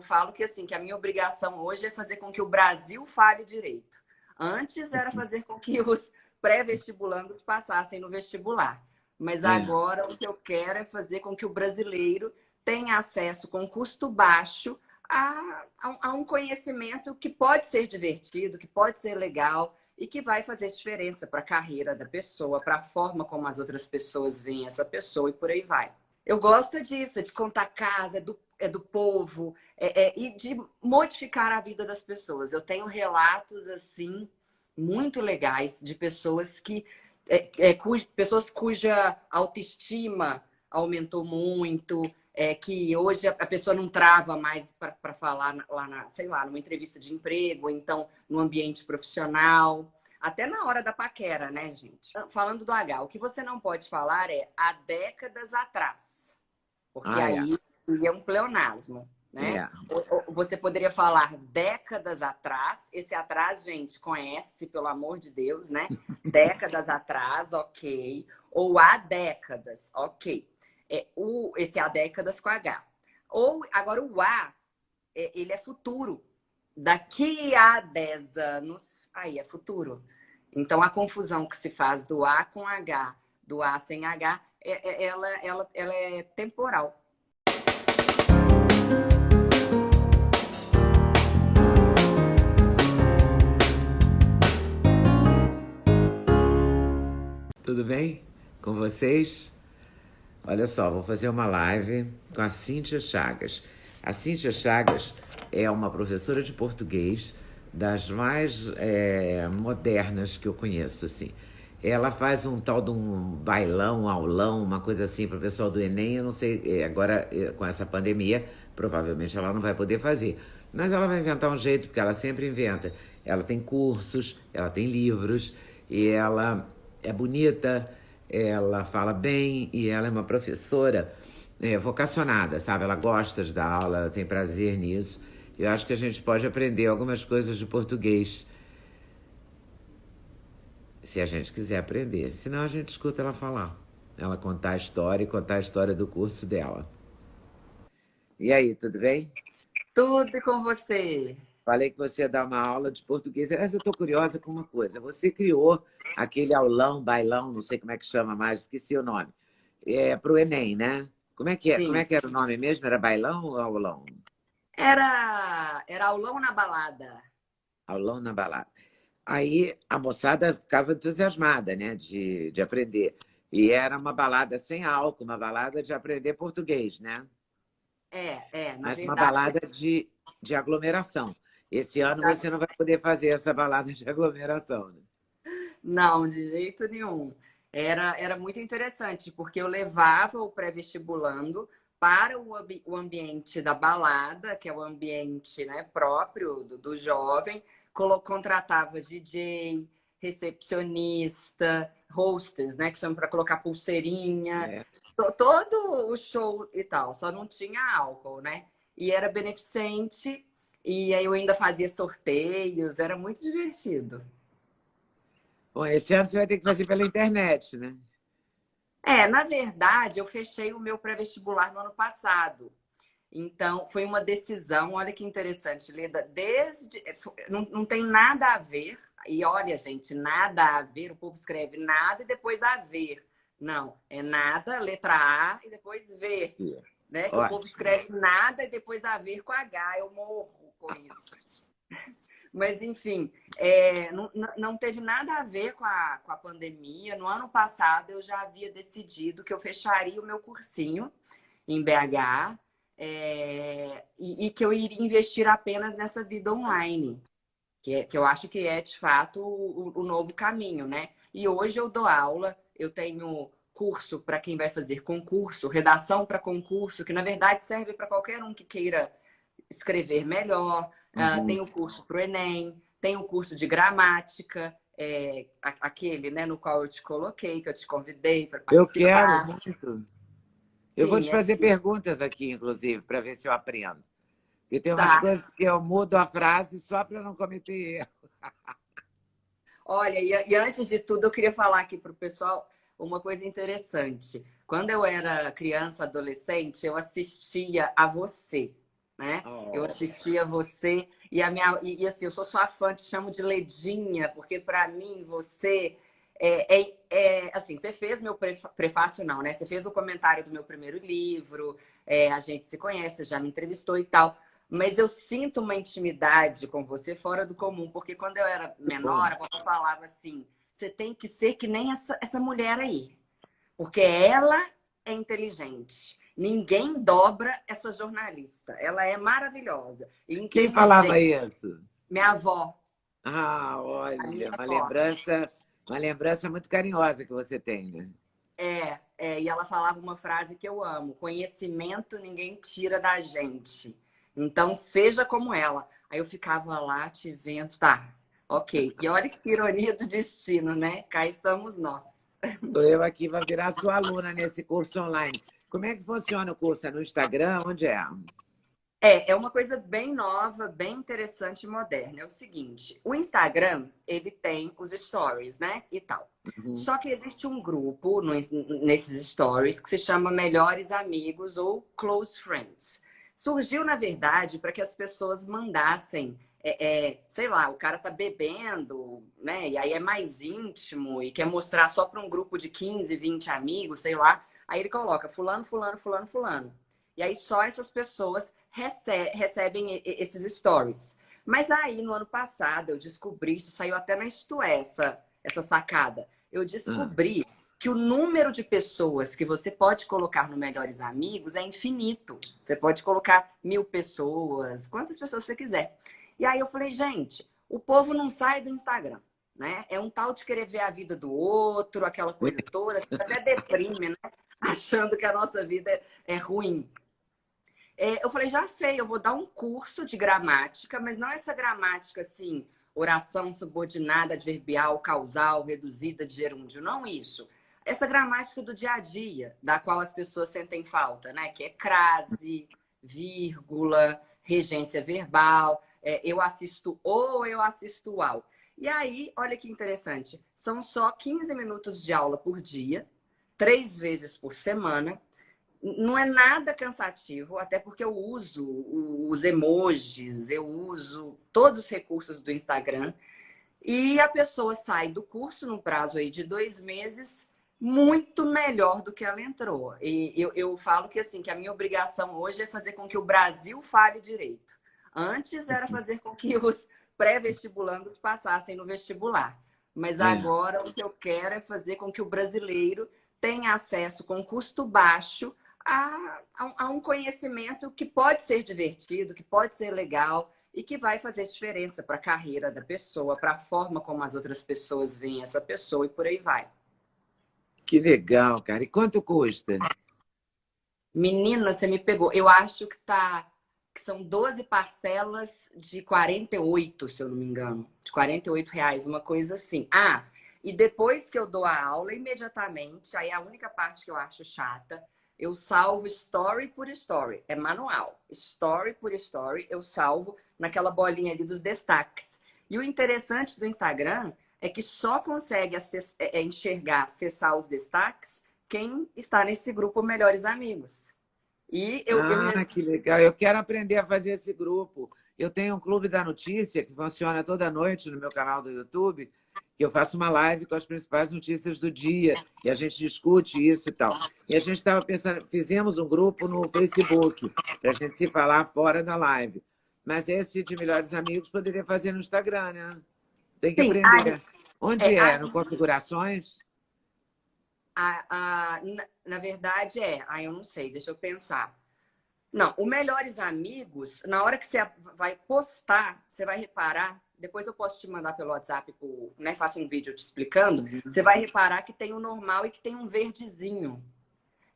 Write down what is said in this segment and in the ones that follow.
falo que assim, que a minha obrigação hoje é fazer com que o Brasil fale direito. Antes era fazer com que os pré-vestibulandos passassem no vestibular. Mas agora o que eu quero é fazer com que o brasileiro tenha acesso com custo baixo a um conhecimento que pode ser divertido, que pode ser legal e que vai fazer diferença para a carreira da pessoa, para a forma como as outras pessoas veem essa pessoa e por aí vai. Eu gosto disso, de contar casa, é do povo, e de modificar a vida das pessoas. Eu tenho relatos, assim, muito legais de pessoas pessoas cuja autoestima aumentou muito, que hoje a pessoa não trava mais para falar lá sei lá, numa entrevista de emprego, então no ambiente profissional. Até na hora da paquera, né, gente? Falando do H, o que você não pode falar é há décadas atrás. Porque aí é um pleonasmo, né? Você poderia falar décadas atrás. Esse atrás, gente, conhece, pelo amor de Deus, né? Décadas atrás, ok. Ou há décadas, ok. Esse há décadas com H. Ou, agora, o A, ele é futuro. Daqui a 10 anos, aí é futuro. Então, a confusão que se faz do A com H, do A sem H, ela é temporal. Tudo bem com vocês? Olha só, vou fazer uma live com a Cíntia Chagas. A Cíntia Chagas é uma professora de português das mais modernas que eu conheço, assim. Ela faz um tal de um bailão, aulão, uma coisa assim para o pessoal do Enem. Eu não sei, agora com essa pandemia, provavelmente ela não vai poder fazer. Mas ela vai inventar um jeito, porque ela sempre inventa. Ela tem cursos, ela tem livros, e ela é bonita, ela fala bem, e ela é uma professora vocacionada, sabe? Ela gosta de dar aula, ela tem prazer nisso. Eu acho que a gente pode aprender algumas coisas de português, se a gente quiser aprender. Senão a gente escuta ela falar. Ela contar a história e contar a história do curso dela. E aí, tudo bem? Tudo com você. Falei que você ia dar uma aula de português. Aliás, eu estou curiosa com uma coisa. Você criou aquele aulão, bailão, não sei como é que chama mais, esqueci o nome, para o Enem, né? Como é que é? Sim. Como é que era o nome mesmo? Era bailão ou aulão? Era aulão na balada. Aulão na balada. Aí a moçada ficava entusiasmada, né, de aprender. E era uma balada sem álcool, uma balada de aprender português, né? Na Mas uma verdade. balada de aglomeração. Esse ano você não vai poder fazer essa balada de aglomeração, né? Não, de jeito nenhum. Era muito interessante, porque eu levava o pré-vestibulando para o ambiente da balada, que é o ambiente, né, próprio do jovem, contratava DJ, recepcionista, hostess, né, que chama para colocar pulseirinha, todo o show e tal, só não tinha álcool, né? E era beneficente, e aí eu ainda fazia sorteios, era muito divertido. Bom, esse ano você vai ter que fazer pela internet, né? Na verdade, eu fechei o meu pré-vestibular no ano passado. Então, foi uma decisão, olha que interessante, Leda, não tem nada a ver, e olha, gente, nada a ver, o povo escreve nada e depois a ver. Não, é nada, letra A e depois ver, né? Que o povo escreve nada e depois a ver com H, eu morro com isso. Mas, enfim, não teve nada a ver com a pandemia. No ano passado, eu já havia decidido que eu fecharia o meu cursinho em BH e que eu iria investir apenas nessa vida online, que eu acho que é, de fato, o novo caminho, né? E hoje eu dou aula, eu tenho curso para quem vai fazer concurso, redação para concurso, que, na verdade, serve para qualquer um que queira escrever melhor. Tem o curso para o Enem, tem o curso de gramática, aquele, né, no qual eu te coloquei, que eu te convidei para participar. Eu quero muito. Eu vou te Sim, fazer perguntas aqui, inclusive, para ver se eu aprendo. Porque tem umas coisas que eu mudo a frase só para não cometer erro. Olha, e antes de tudo, eu queria falar aqui para o pessoal uma coisa interessante. Quando eu era criança, adolescente, eu assistia a você. né? Eu Oh. assistia você e assim, eu sou sua fã, te chamo de Ledinha, porque para mim você assim, você fez meu prefácio não, né? Você fez o comentário do meu primeiro livro, a gente se conhece, você já me entrevistou e tal. Mas eu sinto uma intimidade com você fora do comum, porque quando eu era menor, Bom. a vovó falava assim: você tem que ser que nem essa mulher aí, porque ela é inteligente. Ninguém dobra essa jornalista. Ela é maravilhosa e Quem falava inteligente. isso? Minha avó, Ah, a minha olha, avó. uma lembrança muito carinhosa que você tem, né? E ela falava uma frase que eu amo: conhecimento ninguém tira da gente. Então, seja como ela. Aí eu ficava lá te vendo, tá, ok. E olha que ironia do destino, né? Cá estamos nós. Sou eu aqui, vou virar sua aluna nesse curso online. Como é que funciona o curso? É no Instagram? Onde é? É uma coisa bem nova, bem interessante e moderna. É o seguinte, o Instagram, ele tem os stories, né? E tal. Uhum. Só que existe um grupo nesses stories que se chama Melhores Amigos ou Close Friends. Surgiu, na verdade, para que as pessoas mandassem, sei lá, o cara tá bebendo, né? E aí é mais íntimo e quer mostrar só para um grupo de 15, 20 amigos, sei lá. Aí ele coloca fulano, fulano, fulano, fulano. E aí só essas pessoas recebem esses stories. Mas aí, no ano passado, eu descobri, isso saiu até na Isto É, essa sacada. Eu Ah, descobri que o número de pessoas que você pode colocar no Melhores Amigos é infinito. Você pode colocar 1000 pessoas, quantas pessoas você quiser. E aí eu falei, gente, o povo não sai do Instagram, né? É um tal de querer ver a vida do outro, aquela coisa toda, até deprime, né? Achando que a nossa vida é ruim. Eu falei, já sei, eu vou dar um curso de gramática, mas não essa gramática assim, oração subordinada, adverbial, causal, reduzida de gerúndio, não isso. Essa gramática do dia a dia, da qual as pessoas sentem falta, né? Que é crase, vírgula, regência verbal, eu assisto ou eu assisto ao. E aí, olha que interessante, são só 15 minutos de aula por dia, 3 vezes por semana. Não é nada cansativo, até porque eu uso os emojis, eu uso todos os recursos do Instagram. E a pessoa sai do curso num prazo aí de 2 meses muito melhor do que ela entrou. E eu falo que assim, que a minha obrigação hoje é fazer com que o Brasil fale direito. Antes era fazer com que os pré-vestibulandos passassem no vestibular. Mas é. agora o que eu quero é fazer com que o brasileiro tenha acesso com custo baixo a um conhecimento que pode ser divertido, que pode ser legal e que vai fazer diferença para a carreira da pessoa, para a forma como as outras pessoas veem essa pessoa e por aí vai. Que legal, cara. E quanto custa? Menina, você me pegou. Eu acho que são 12 parcelas de 48, se eu não me engano. De R$ 48, uma coisa assim. Ah, e depois que eu dou a aula, imediatamente, aí a única parte que eu acho chata, eu salvo story por story. É manual. Story por story, eu salvo naquela bolinha ali dos destaques. E o interessante do Instagram é que só consegue enxergar, acessar os destaques quem está nesse grupo Melhores Amigos. E eu Ah, que legal. Eu quero aprender a fazer esse grupo. Eu tenho um clube da notícia que funciona toda noite no meu canal do YouTube, que eu faço uma live com as principais notícias do dia e a gente discute isso e tal. E a gente estava pensando, fizemos um grupo no Facebook para a gente se falar fora da live. Mas esse de melhores amigos poderia fazer no Instagram, né? Tem que sim, aprender. Onde é? No aí configurações? na verdade aí eu não sei, deixa eu pensar. Não, o Melhores Amigos, na hora que você vai postar, você vai reparar, depois eu posso te mandar pelo WhatsApp, né, faço um vídeo te explicando, Uhum. você vai reparar que tem o normal e que tem um verdezinho.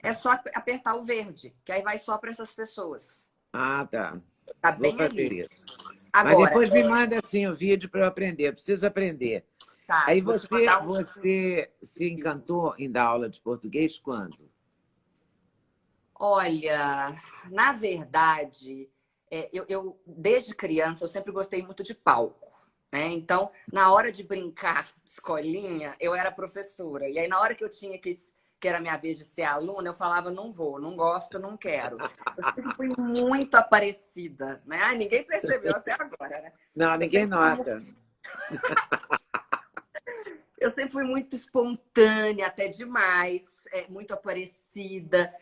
É só apertar o verde, que aí vai só para essas pessoas. Ah, tá. Tá Vou bem fazer ali. isso. Mas Agora, depois me manda assim o vídeo para eu aprender. Eu preciso aprender. tá, Aí vou te você, mandar você se encantou em dar aula de português quando? Olha, na verdade, desde criança eu sempre gostei muito de palco, né? Então, na hora de brincar de escolinha, eu era professora. E aí, na hora que eu tinha que era minha vez de ser aluna, eu falava, não vou, não gosto, não quero. Eu sempre fui muito aparecida, né? Ah, ninguém percebeu até agora, né? Não, ninguém nota. Eu sempre fui muito espontânea, até demais, muito aparecida,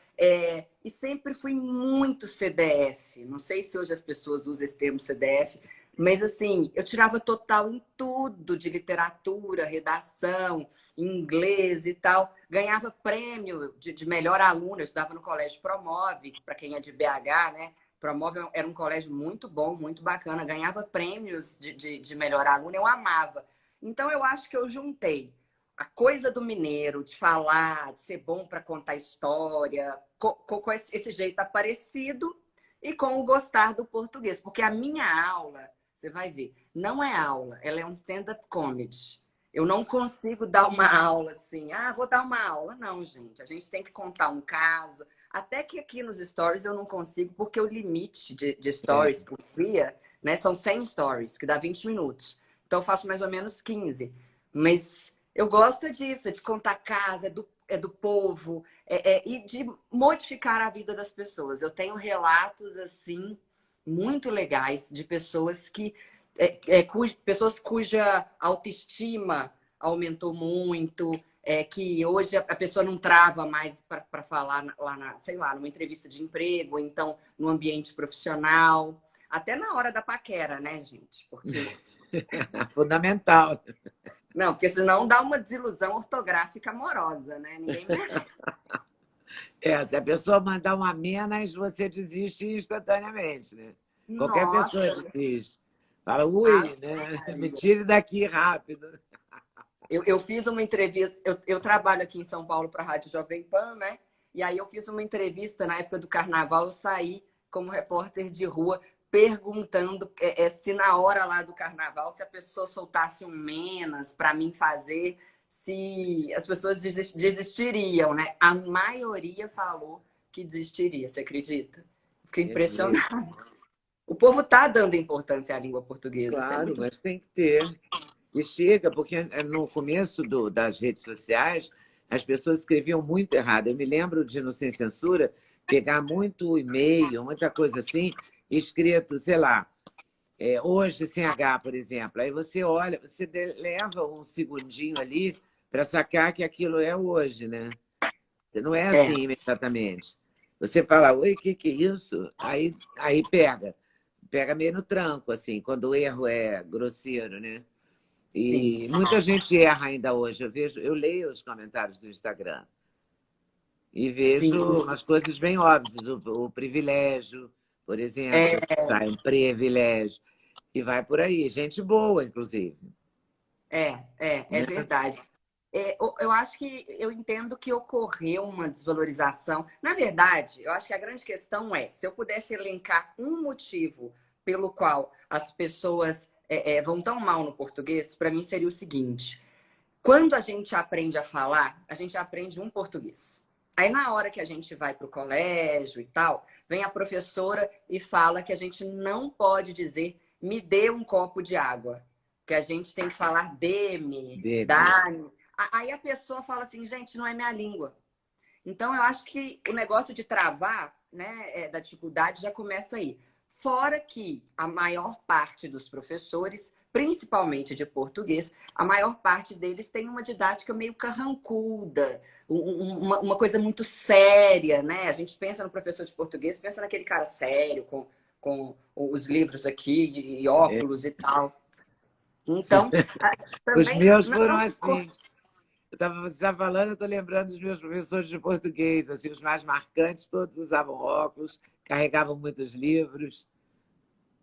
e sempre fui muito CDF. Não sei se hoje as pessoas usam esse termo CDF, mas assim, eu tirava total em tudo, de literatura, redação, inglês e tal. Ganhava prêmio de melhor aluna, eu estudava no Colégio Promove, para quem é de BH, né? Promove era um colégio muito bom, muito bacana, ganhava prêmios de melhor aluna, eu amava. Então, eu acho que eu juntei a coisa do mineiro, de falar, de ser bom para contar história, com esse jeito aparecido e com o gostar do português. Porque a minha aula, você vai ver, não é aula, ela é um stand-up comedy. Eu não consigo dar uma aula assim, vou dar uma aula. Não, gente, a gente tem que contar um caso. Até que aqui nos stories eu não consigo, porque o limite de stories por dia, né, são 100 stories, que dá 20 minutos. Então, eu faço mais ou menos 15. Mas eu gosto disso, de contar casa, do povo, e de modificar a vida das pessoas. Eu tenho relatos, assim, muito legais de pessoas pessoas cuja autoestima aumentou muito, que hoje a pessoa não trava mais para falar lá sei lá, numa entrevista de emprego, ou então no ambiente profissional. Até na hora da paquera, né, gente? Porque... Fundamental. Não, porque senão dá uma desilusão ortográfica amorosa, né? Ninguém merece. Se a pessoa mandar uma menos, você desiste instantaneamente, né? Qualquer Nossa, pessoa desiste. Fala, ui, né? Me tire daqui rápido. eu fiz uma entrevista, eu trabalho aqui em São Paulo para a Rádio Jovem Pan, né? E aí eu fiz uma entrevista na época do carnaval, eu saí como repórter de rua perguntando se na hora lá do carnaval, se a pessoa soltasse um menos para mim fazer, se as pessoas desistiriam, né? A maioria falou que desistiria, você acredita? Fiquei impressionada. O povo tá dando importância à língua portuguesa. Claro, mas tem que ter. E chega, porque no começo das redes sociais, as pessoas escreviam muito errado. Eu me lembro de, no Sem Censura, pegar muito e-mail, muita coisa assim, escrito, sei lá, hoje sem H, por exemplo. Aí você olha, você leva um segundinho ali para sacar que aquilo é hoje, né? Não é assim imediatamente. Você fala, oi, o que é isso? Aí pega. Pega meio no tranco, assim, quando o erro é grosseiro, né? E Sim. muita gente erra ainda hoje. Eu leio os comentários do Instagram e vejo umas coisas bem óbvias. O privilégio, por exemplo, sai um privilégio. E vai por aí. Gente boa, inclusive. É verdade. Eu acho que eu entendo que ocorreu uma desvalorização. Na verdade, eu acho que a grande questão se eu pudesse elencar um motivo pelo qual as pessoas vão tão mal no português, para mim seria o seguinte: quando a gente aprende a falar, a gente aprende um português. Aí, na hora que a gente vai para o colégio e tal, vem a professora e fala que a gente não pode dizer me dê um copo de água, que a gente tem que falar dê-me, dá-me. Aí a pessoa fala assim, gente, não é minha língua. Então, eu acho que o negócio de travar, né, da dificuldade já começa aí. Fora que a maior parte dos professores, principalmente de português, a maior parte deles tem uma didática meio carrancuda, uma coisa muito séria, né? A gente pensa no professor de português, pensa naquele cara sério, com os livros aqui e óculos e tal. Então, também os meus foram assim. Você estava falando, eu estou lembrando dos meus professores de português, assim, os mais marcantes, todos usavam óculos, carregavam muitos livros.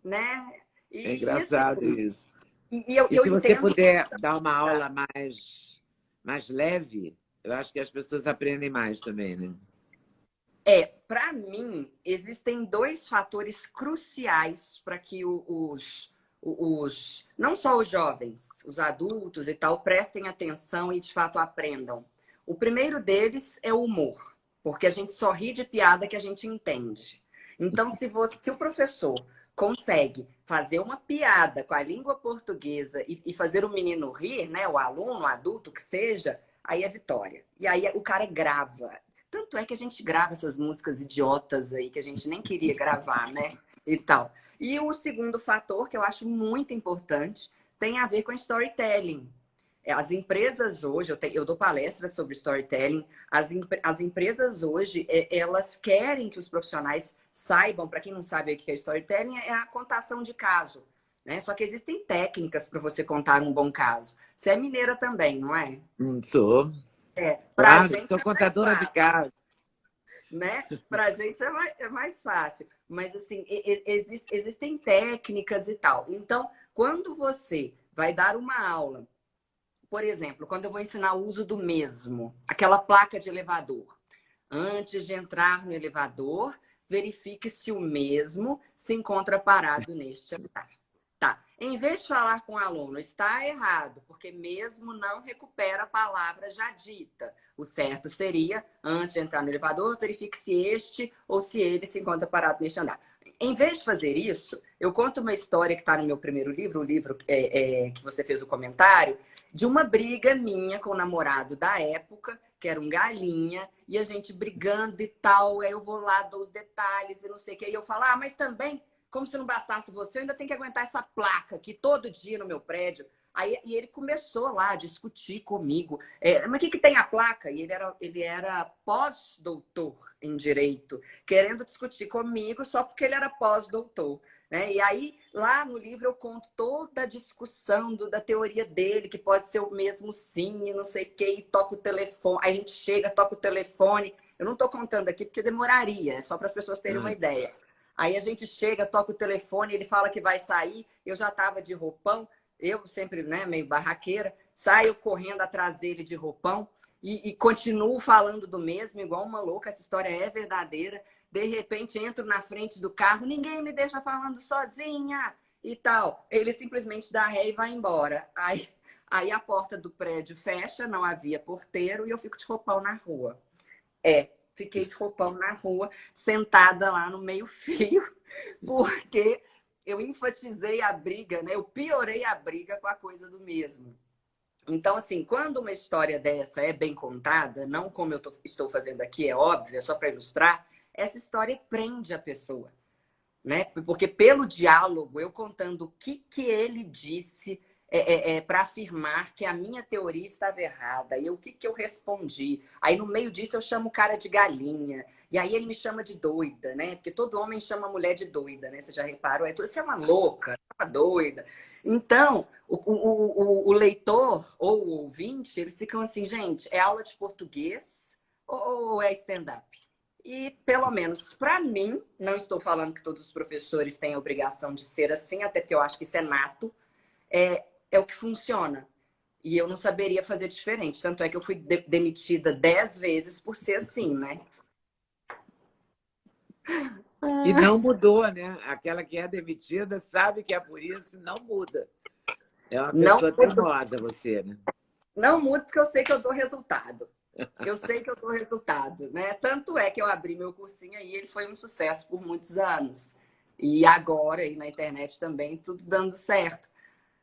Né? É engraçado isso. E se você puder dar uma aula mais leve, eu acho que as pessoas aprendem mais também, né? Para mim, existem dois fatores cruciais para que não só os jovens, os adultos e tal, prestem atenção e de fato aprendam. O primeiro deles é o humor, porque a gente só ri de piada que a gente entende. Então, se o professor consegue fazer uma piada com a língua portuguesa e fazer o menino rir, né, o aluno, o adulto que seja, aí é Vitória. E aí o cara grava. Tanto é que a gente grava essas músicas idiotas aí que a gente nem queria gravar, né? E tal. E o segundo fator, que eu acho muito importante, tem a ver com storytelling. As empresas hoje, eu dou palestras sobre storytelling, as empresas hoje, elas querem que os profissionais saibam, para quem não sabe o que é storytelling, é a contação de caso, né? Só que existem técnicas para você contar um bom caso. Você é mineira também, não é? Sou. Para a Claro, gente sou é mais contadora de fácil, casos. né? Para a gente é mais fácil. Mas, assim, existem técnicas e tal. Então, quando você vai dar uma aula, por exemplo, quando eu vou ensinar o uso do mesmo, aquela placa de elevador. Antes de entrar no elevador, verifique se o mesmo se encontra parado neste lugar. Tá. Em vez de falar com o aluno, está errado, porque mesmo não recupera a palavra já dita. O certo seria, antes de entrar no elevador, verifique se este ou se ele se encontra parado neste andar. Em vez de fazer isso, eu conto uma história que está no meu primeiro livro, o livro que você fez o comentário, de uma briga minha com o namorado da época, que era um galinha, e a gente brigando e tal, aí eu vou lá, dou os detalhes e não sei o que, e eu falo, mas também, como se não bastasse você, eu ainda tenho que aguentar essa placa aqui todo dia no meu prédio. Aí, e ele começou lá a discutir comigo. Mas o que tem a placa? E ele era pós-doutor em Direito, querendo discutir comigo só porque ele era pós-doutor. Né? E aí, lá no livro, eu conto toda a discussão da teoria dele, que pode ser o mesmo sim, e não sei o quê, e toca o telefone. Aí a gente chega, toca o telefone. Eu não estou contando aqui porque demoraria, é só para as pessoas terem uma ideia. Aí a gente chega, toca o telefone, ele fala que vai sair, eu já estava de roupão, eu sempre, né, meio barraqueira, saio correndo atrás dele de roupão e continuo falando do mesmo, igual uma louca, essa história é verdadeira. De repente, entro na frente do carro, ninguém me deixa falando sozinha e tal. Ele simplesmente dá ré e vai embora. Aí a porta do prédio fecha, não havia porteiro e eu fico de roupão na rua. Fiquei de roupão na rua, sentada lá no meio-fio, porque eu enfatizei a briga, né? Eu piorei a briga com a coisa do mesmo. Então, assim, quando uma história dessa é bem contada, não como eu estou fazendo aqui, é óbvio, é só para ilustrar, essa história prende a pessoa, né? Porque pelo diálogo, eu contando o que ele disse para afirmar que a minha teoria estava errada, e o que eu respondi. Aí, no meio disso, eu chamo o cara de galinha, e aí ele me chama de doida, né? Porque todo homem chama a mulher de doida, né? Você já reparou? Você é uma louca, uma doida. Então, o leitor ou o ouvinte, eles ficam assim, gente, é aula de português ou é stand-up? E, pelo menos para mim, não estou falando que todos os professores têm a obrigação de ser assim, até porque eu acho que isso é nato, é o que funciona. E eu não saberia fazer diferente. Tanto é que eu fui demitida 10 vezes por ser assim, né? E não mudou, né? Aquela que é demitida sabe que é por isso, não muda. É uma pessoa teimosa, você, né? Não muda porque eu sei que eu dou resultado. Eu sei que eu dou resultado, né? Tanto é que eu abri meu cursinho aí, ele foi um sucesso por muitos anos. E agora, aí na internet também, tudo dando certo.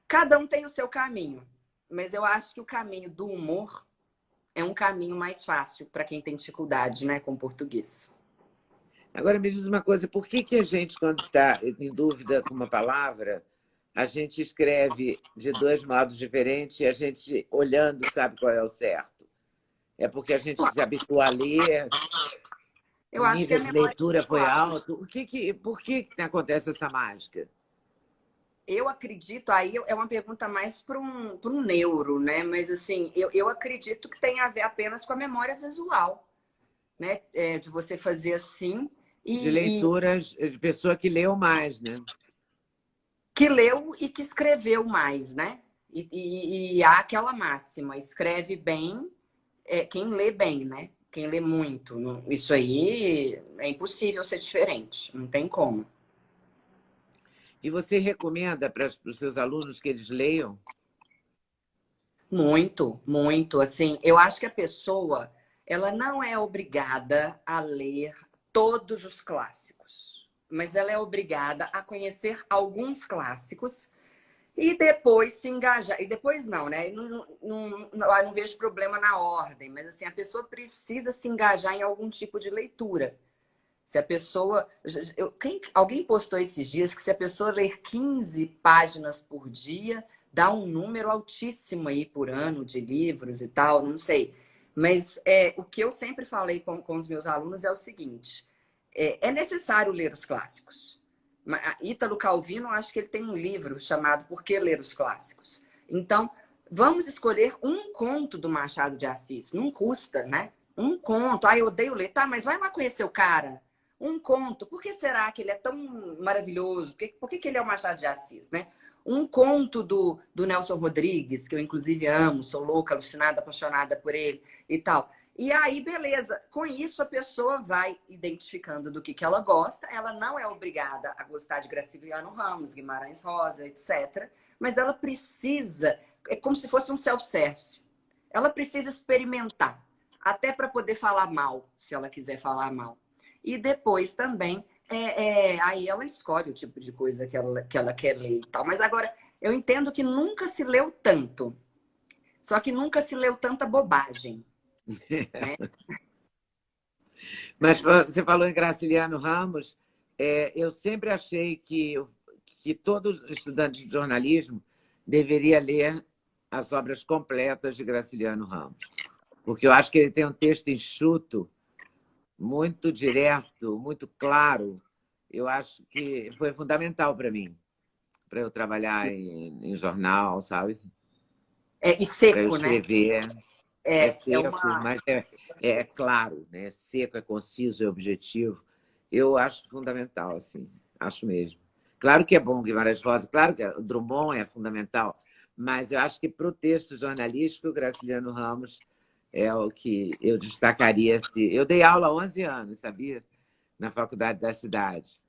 Cada um tem o seu caminho, mas eu acho que o caminho do humor é um caminho mais fácil para quem tem dificuldade, né, com português. Agora me diz uma coisa, por que a gente, quando está em dúvida com uma palavra, a gente escreve de dois modos diferentes e a gente, olhando, sabe qual é o certo? É porque a gente se habituou a ler, Eu o acho que a nível de memória leitura foi visual. alto. Por que acontece essa mágica? Eu acredito, aí é uma pergunta mais para um neuro, né? Mas assim, eu acredito que tem a ver apenas com a memória visual, né? De você fazer assim De e leituras, de pessoa que leu mais, né? que leu e que escreveu mais, né? E há aquela máxima, escreve bem quem lê bem, né? Quem lê muito. Isso aí é impossível ser diferente, não tem como. E você recomenda para os seus alunos que eles leiam? Muito, muito. Assim, eu acho que a pessoa, ela não é obrigada a ler todos os clássicos, mas ela é obrigada a conhecer alguns clássicos E depois se engajar. E depois não, né? Eu não vejo problema na ordem, mas assim, a pessoa precisa se engajar em algum tipo de leitura. Se a pessoa. Alguém postou esses dias que se a pessoa ler 15 páginas por dia, dá um número altíssimo aí por ano de livros e tal, não sei. Mas o que eu sempre falei com os meus alunos é o seguinte: é necessário ler os clássicos. Ítalo Calvino, acho que ele tem um livro chamado Por que Ler os Clássicos? Então, vamos escolher um conto do Machado de Assis. Não custa, né? Um conto. Eu odeio ler. Tá, mas vai lá conhecer o cara. Um conto. Por que será que ele é tão maravilhoso? Por que ele é o Machado de Assis, né? Um conto do Nelson Rodrigues, que eu inclusive amo, sou louca, alucinada, apaixonada por ele e tal. E aí, beleza. Com isso, a pessoa vai identificando do que ela gosta. Ela não é obrigada a gostar de Graciliano Ramos, Guimarães Rosa, etc. Mas ela precisa, é como se fosse um self-service. Ela precisa experimentar, até para poder falar mal, se ela quiser falar mal. E depois também, aí ela escolhe o tipo de coisa que ela quer ler e tal. Mas agora, eu entendo que nunca se leu tanto. Só que nunca se leu tanta bobagem. Né? Mas você falou em Graciliano Ramos, eu sempre achei que todo estudante de jornalismo deveria ler as obras completas de Graciliano Ramos, porque eu acho que ele tem um texto enxuto, muito direto, muito claro. Eu acho que foi fundamental para mim, para eu trabalhar em jornal, sabe? E Para eu seco, né? escrever. É seco, uma... mas é claro, né? É seco, é conciso, é objetivo. Eu acho fundamental, assim, acho mesmo. Claro que é bom Guimarães Rosa, claro que o Drummond é fundamental, mas eu acho que para o texto jornalístico, o Graciliano Ramos é o que eu destacaria. Eu dei aula há 11 anos, sabia? Na Faculdade da Cidade,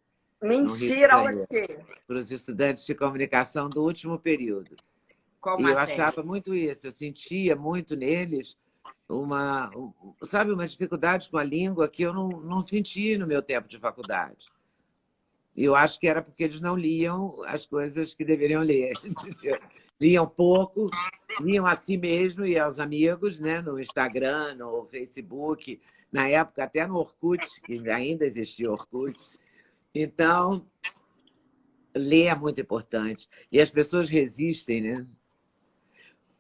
no Rio de Mentira, aula de Janeiro, quê? para os estudantes de comunicação do último período. Qual E eu matéria? achava muito isso, eu sentia muito neles sabe, uma dificuldade com a língua que eu não senti no meu tempo de faculdade. Eu acho que era porque eles não liam as coisas que deveriam ler. Liam pouco, liam a si mesmo e aos amigos, né? No Instagram, no Facebook, na época até no Orkut, que ainda existia Orkut. Então, ler é muito importante. E as pessoas resistem, né?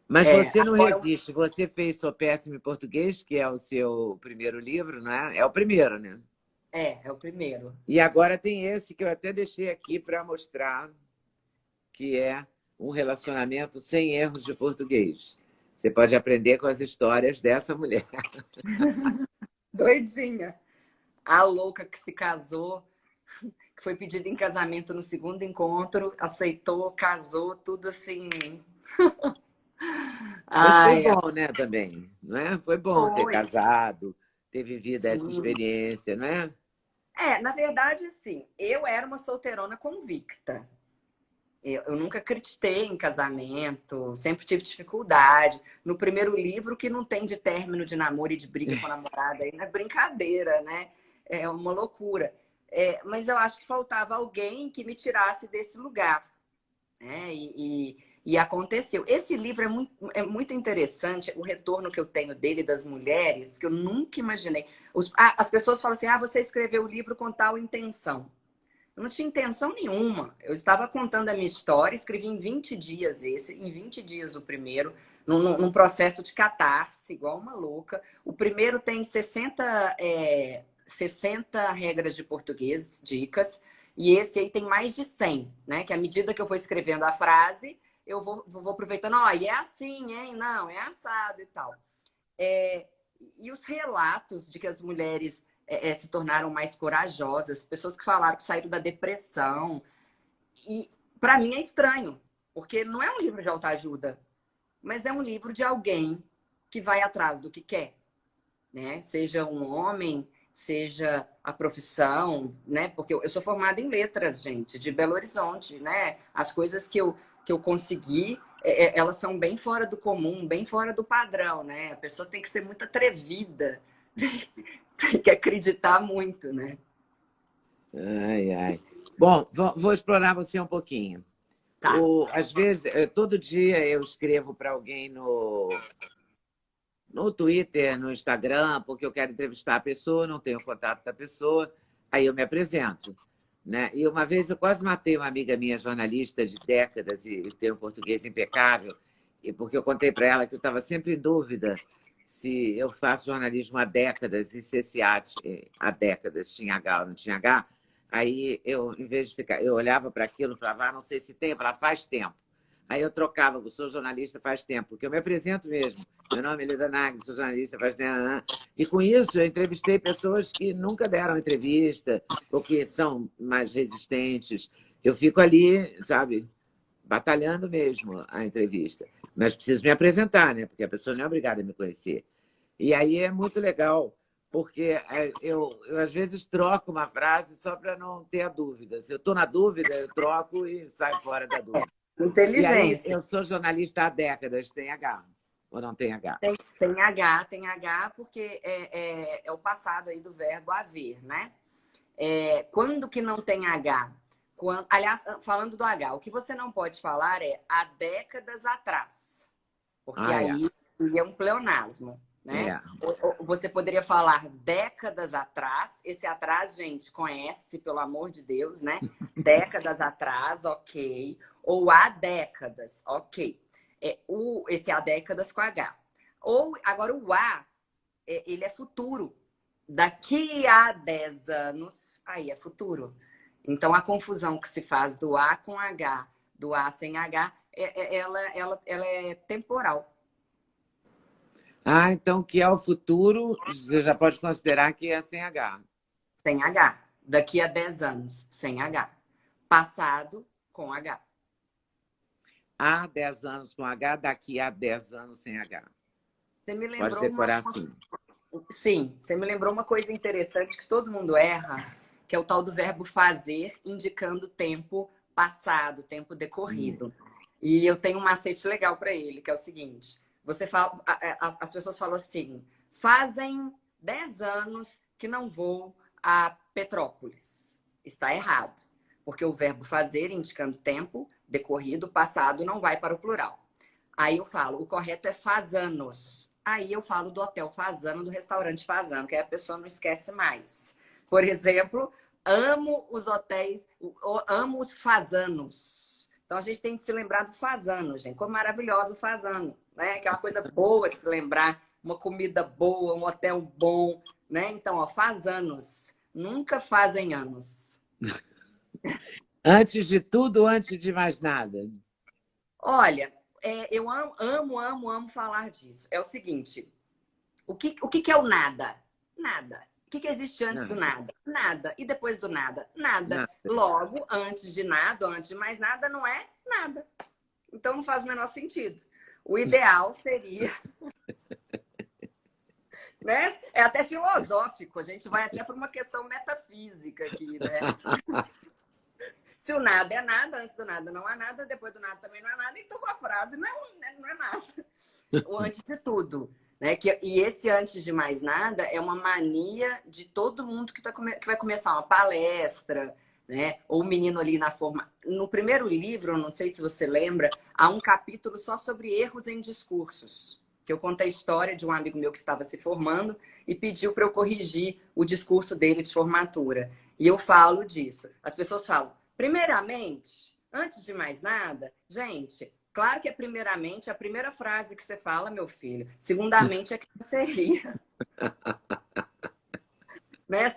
Mas você não Agora, resiste. Você fez Sou Péssimo em Português, que é o seu primeiro livro, não é? É o primeiro, né? é o primeiro. E agora tem esse que eu até deixei aqui para mostrar, que é Um Relacionamento Sem Erros de Português. Você pode aprender com as histórias dessa mulher. Doidinha. A louca que se casou, que foi pedida em casamento no segundo encontro, aceitou, casou, tudo assim. Mas foi Ai, bom, né, também, não é? Foi bom ter foi. casado, ter vivido essa Sim. experiência, não é? Na verdade, assim, eu era uma solteirona convicta. Eu nunca acreditei em casamento, sempre tive dificuldade. No primeiro livro, o que não tem de término de namoro e de briga com a namorada aí não é brincadeira, né? É uma loucura. Mas eu acho que faltava alguém que me tirasse desse lugar, né? E aconteceu. Esse livro é muito interessante, o retorno que eu tenho dele das mulheres, que eu nunca imaginei. As pessoas falam assim: você escreveu o livro com tal intenção. Eu não tinha intenção nenhuma. Eu estava contando a minha história, escrevi em 20 dias em 20 dias o primeiro, num processo de catarse, igual uma louca. O primeiro tem 60 regras de português, dicas, e esse aí tem mais de 100, né? Que à medida que eu vou escrevendo a frase, eu vou aproveitando, e é assim, hein? Não, é assado e tal. E os relatos de que as mulheres se tornaram mais corajosas, pessoas que falaram que saíram da depressão. E para mim é estranho, porque não é um livro de autoajuda, mas é um livro de alguém que vai atrás do que quer, né? Seja um homem, seja a profissão, né? Porque eu sou formada em letras, gente, de Belo Horizonte, né? As coisas que eu consegui, elas são bem fora do comum, bem fora do padrão, né? A pessoa tem que ser muito atrevida, tem que acreditar muito, né? Ai, ai. Bom, vou explorar você um pouquinho. Tá. Às vezes, todo dia eu escrevo para alguém no Twitter, no Instagram, porque eu quero entrevistar a pessoa, não tenho contato da pessoa, aí eu me apresento. Né? E uma vez eu quase matei uma amiga minha, jornalista de décadas, e tem um português impecável, e porque eu contei para ela que eu estava sempre em dúvida se eu faço jornalismo há décadas e se esse há décadas tinha H ou não tinha H. Aí eu, em vez de ficar, eu olhava para aquilo e falava, não sei se tem, eu falava, faz tempo. Aí eu trocava, eu sou jornalista faz tempo, porque eu me apresento mesmo. Meu nome é Leda Nagli, sou jornalista faz tempo. E com isso eu entrevistei pessoas que nunca deram entrevista, ou que são mais resistentes. Eu fico ali, sabe, batalhando mesmo a entrevista. Mas preciso me apresentar, né? Porque a pessoa não é obrigada a me conhecer. E aí é muito legal, porque eu às vezes troco uma frase só para não ter a dúvida. Se eu estou na dúvida, eu troco e saio fora da dúvida. E aí, Inteligência. eu sou jornalista há décadas, tem H ou não tem H? Tem H, porque é o passado aí do verbo haver, né? Quando que não tem H? Aliás, falando do H, o que você não pode falar é há décadas atrás, porque aí é um pleonasmo, né? Ou você poderia falar décadas atrás, esse atrás, gente, conhece, pelo amor de Deus, né? Décadas atrás, ok. Ou há décadas, ok. Esse há décadas com H. Ou, agora, o A, ele é futuro. Daqui a 10 anos, aí é futuro. Então, a confusão que se faz do A com H, do A sem H, ela é temporal. Então, que é o futuro, você já pode considerar que é sem H. Sem H. Daqui a 10 anos, sem H. Passado, com H. Há 10 anos com H, daqui a 10 anos sem H. Você me Pode lembrou decorar assim. Sim, você me lembrou uma coisa interessante que todo mundo erra, que é o tal do verbo fazer, indicando tempo passado, tempo decorrido. E eu tenho um macete legal para ele, que é o seguinte: você fala, as pessoas falam assim, fazem 10 anos que não vou a Petrópolis. Está errado, porque o verbo fazer, indicando tempo decorrido, passado, não vai para o plural. Aí eu falo, o correto é faz anos. Aí eu falo do hotel Fazano, do restaurante Fazano, que aí a pessoa não esquece mais. Por exemplo, amo os hotéis, amo os fazanos. Então a gente tem que se lembrar do fazano, gente. Como maravilhoso o fazano, né? Que é uma coisa boa de se lembrar, uma comida boa, um hotel bom, né? Então, ó, fazanos. Nunca fazem anos. Antes de tudo, antes de mais nada. Olha, eu amo falar disso. É o seguinte, o que é o nada? Nada. O que existe antes do nada? Nada. E depois do nada? Nada. Logo, antes de nada, antes de mais nada, não é nada. Então não faz o menor sentido. O ideal seria... né? É até filosófico, a gente vai até para uma questão metafísica aqui, né? Se o nada é nada, antes do nada não há nada, depois do nada também não há nada, então a frase não é nada. O antes de tudo. Né? E esse antes de mais nada é uma mania de todo mundo que vai começar uma palestra, né? Ou o menino ali na forma... No primeiro livro, não sei se você lembra, há um capítulo só sobre erros em discursos. Que eu conto a história de um amigo meu que estava se formando e pediu para eu corrigir o discurso dele de formatura. E eu falo disso. As pessoas falam, primeiramente, antes de mais nada, gente, claro que é primeiramente a primeira frase que você fala, meu filho. Segundamente é que você ria. Né?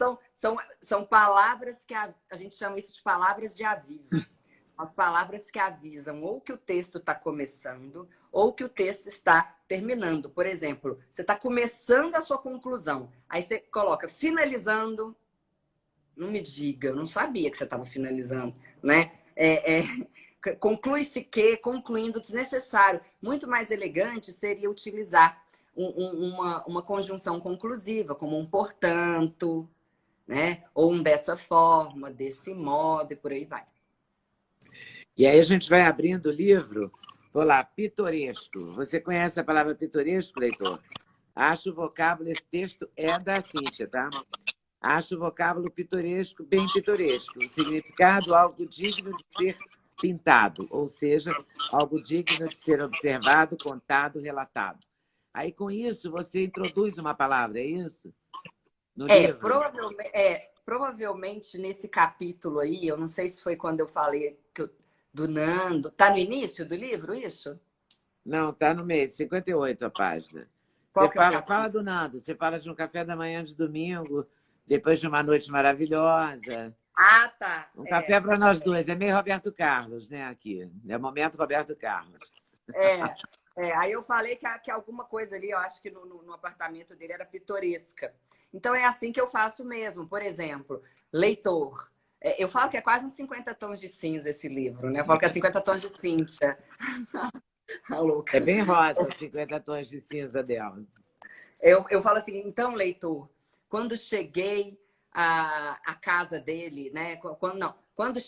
São palavras que a gente chama isso de palavras de aviso. São as palavras que avisam ou que o texto está começando ou que o texto está terminando. Por exemplo, você está começando a sua conclusão. Aí você coloca finalizando. Não me diga, eu não sabia que você estava finalizando, né? Conclui-se que, concluindo, desnecessário. Muito mais elegante seria utilizar uma conjunção conclusiva, como um portanto, né? Ou um dessa forma, desse modo, e por aí vai. E aí a gente vai abrindo o livro, vou lá, pitoresco. Você conhece a palavra pitoresco, leitor? Acho o vocábulo, esse texto é da Cíntia, tá? Acho o vocábulo pitoresco bem pitoresco. O significado, algo digno de ser pintado, ou seja, algo digno de ser observado, contado, relatado. Aí, com isso, você introduz uma palavra, é isso? No livro? Provavelmente nesse capítulo aí, eu não sei se foi quando eu falei do Nando. Tá no início do livro, isso? Não, está no meio, 58 a página. Qual Você que é o fala, capítulo? fala do Nando, você fala de um café da manhã de domingo, depois de uma noite maravilhosa. Ah, tá. Um café para nós dois. É meio Roberto Carlos, né? Aqui. É o momento Roberto Carlos. É, aí eu falei que alguma coisa ali, eu acho que no apartamento dele era pitoresca. Então é assim que eu faço mesmo. Por exemplo, leitor. Eu falo que é quase uns 50 tons de cinza esse livro, né? Eu falo que é 50 tons de cinza. A É louca. bem rosa, os 50 tons de cinza dela. Eu falo assim, então, leitor, quando cheguei à casa dele, né? Quando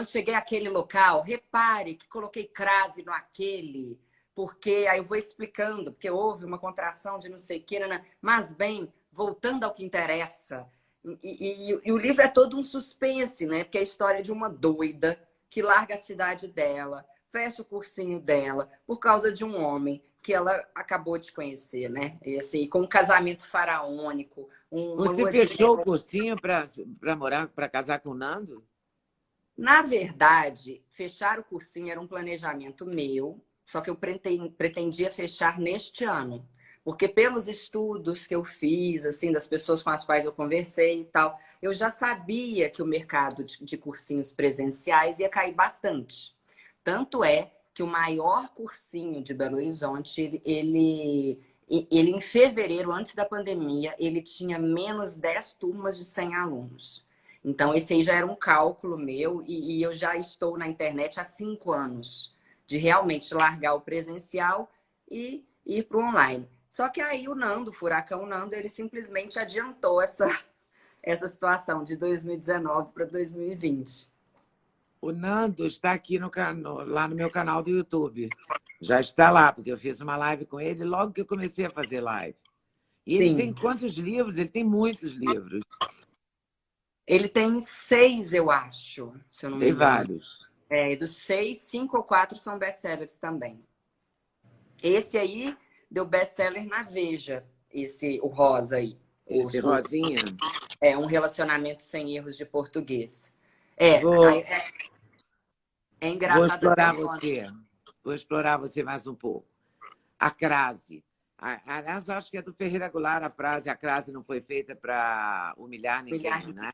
cheguei àquele local, repare que coloquei crase no aquele, porque aí eu vou explicando, porque houve uma contração de não sei o que, né? Mas bem, voltando ao que interessa, e o livro é todo um suspense, né? Porque é a história de uma doida que larga a cidade dela, fecha o cursinho dela por causa de um homem que ela acabou de conhecer, né? E assim, com um casamento faraônico, uma Você lua de fechou o mel. cursinho para morar, para casar com o Nando? Na verdade, fechar o cursinho era um planejamento meu, só que eu pretendia fechar neste ano. Porque pelos estudos que eu fiz, assim, das pessoas com as quais eu conversei e tal, eu já sabia que o mercado de cursinhos presenciais ia cair bastante. Tanto é que o maior cursinho de Belo Horizonte, ele em fevereiro, antes da pandemia, ele tinha menos 10 turmas de 100 alunos. Então, esse aí já era um cálculo meu e eu já estou na internet há 5 anos de realmente largar o presencial e ir para o online. Só que aí o Nando, o furacão Nando, ele simplesmente adiantou essa situação de 2019 para 2020. O Nando está aqui lá no meu canal do YouTube. Já está lá, porque eu fiz uma live com ele logo que eu comecei a fazer live. E ele tem Sim, quantos livros? Ele tem muitos livros. ele tem 6, eu acho, se eu não me Tem engano. vários. E dos 6, 5 ou 4 são best-sellers também. Esse aí deu best-seller na Veja, o rosa aí. Esse Rosinha. É um relacionamento sem erros de português. É, Vou, é, é vou engraçado até explorar o nome. você. Vou explorar você mais um pouco. A crase. Aliás, acho que é do Ferreira Goulart a frase: a crase não foi feita para humilhar ninguém, né?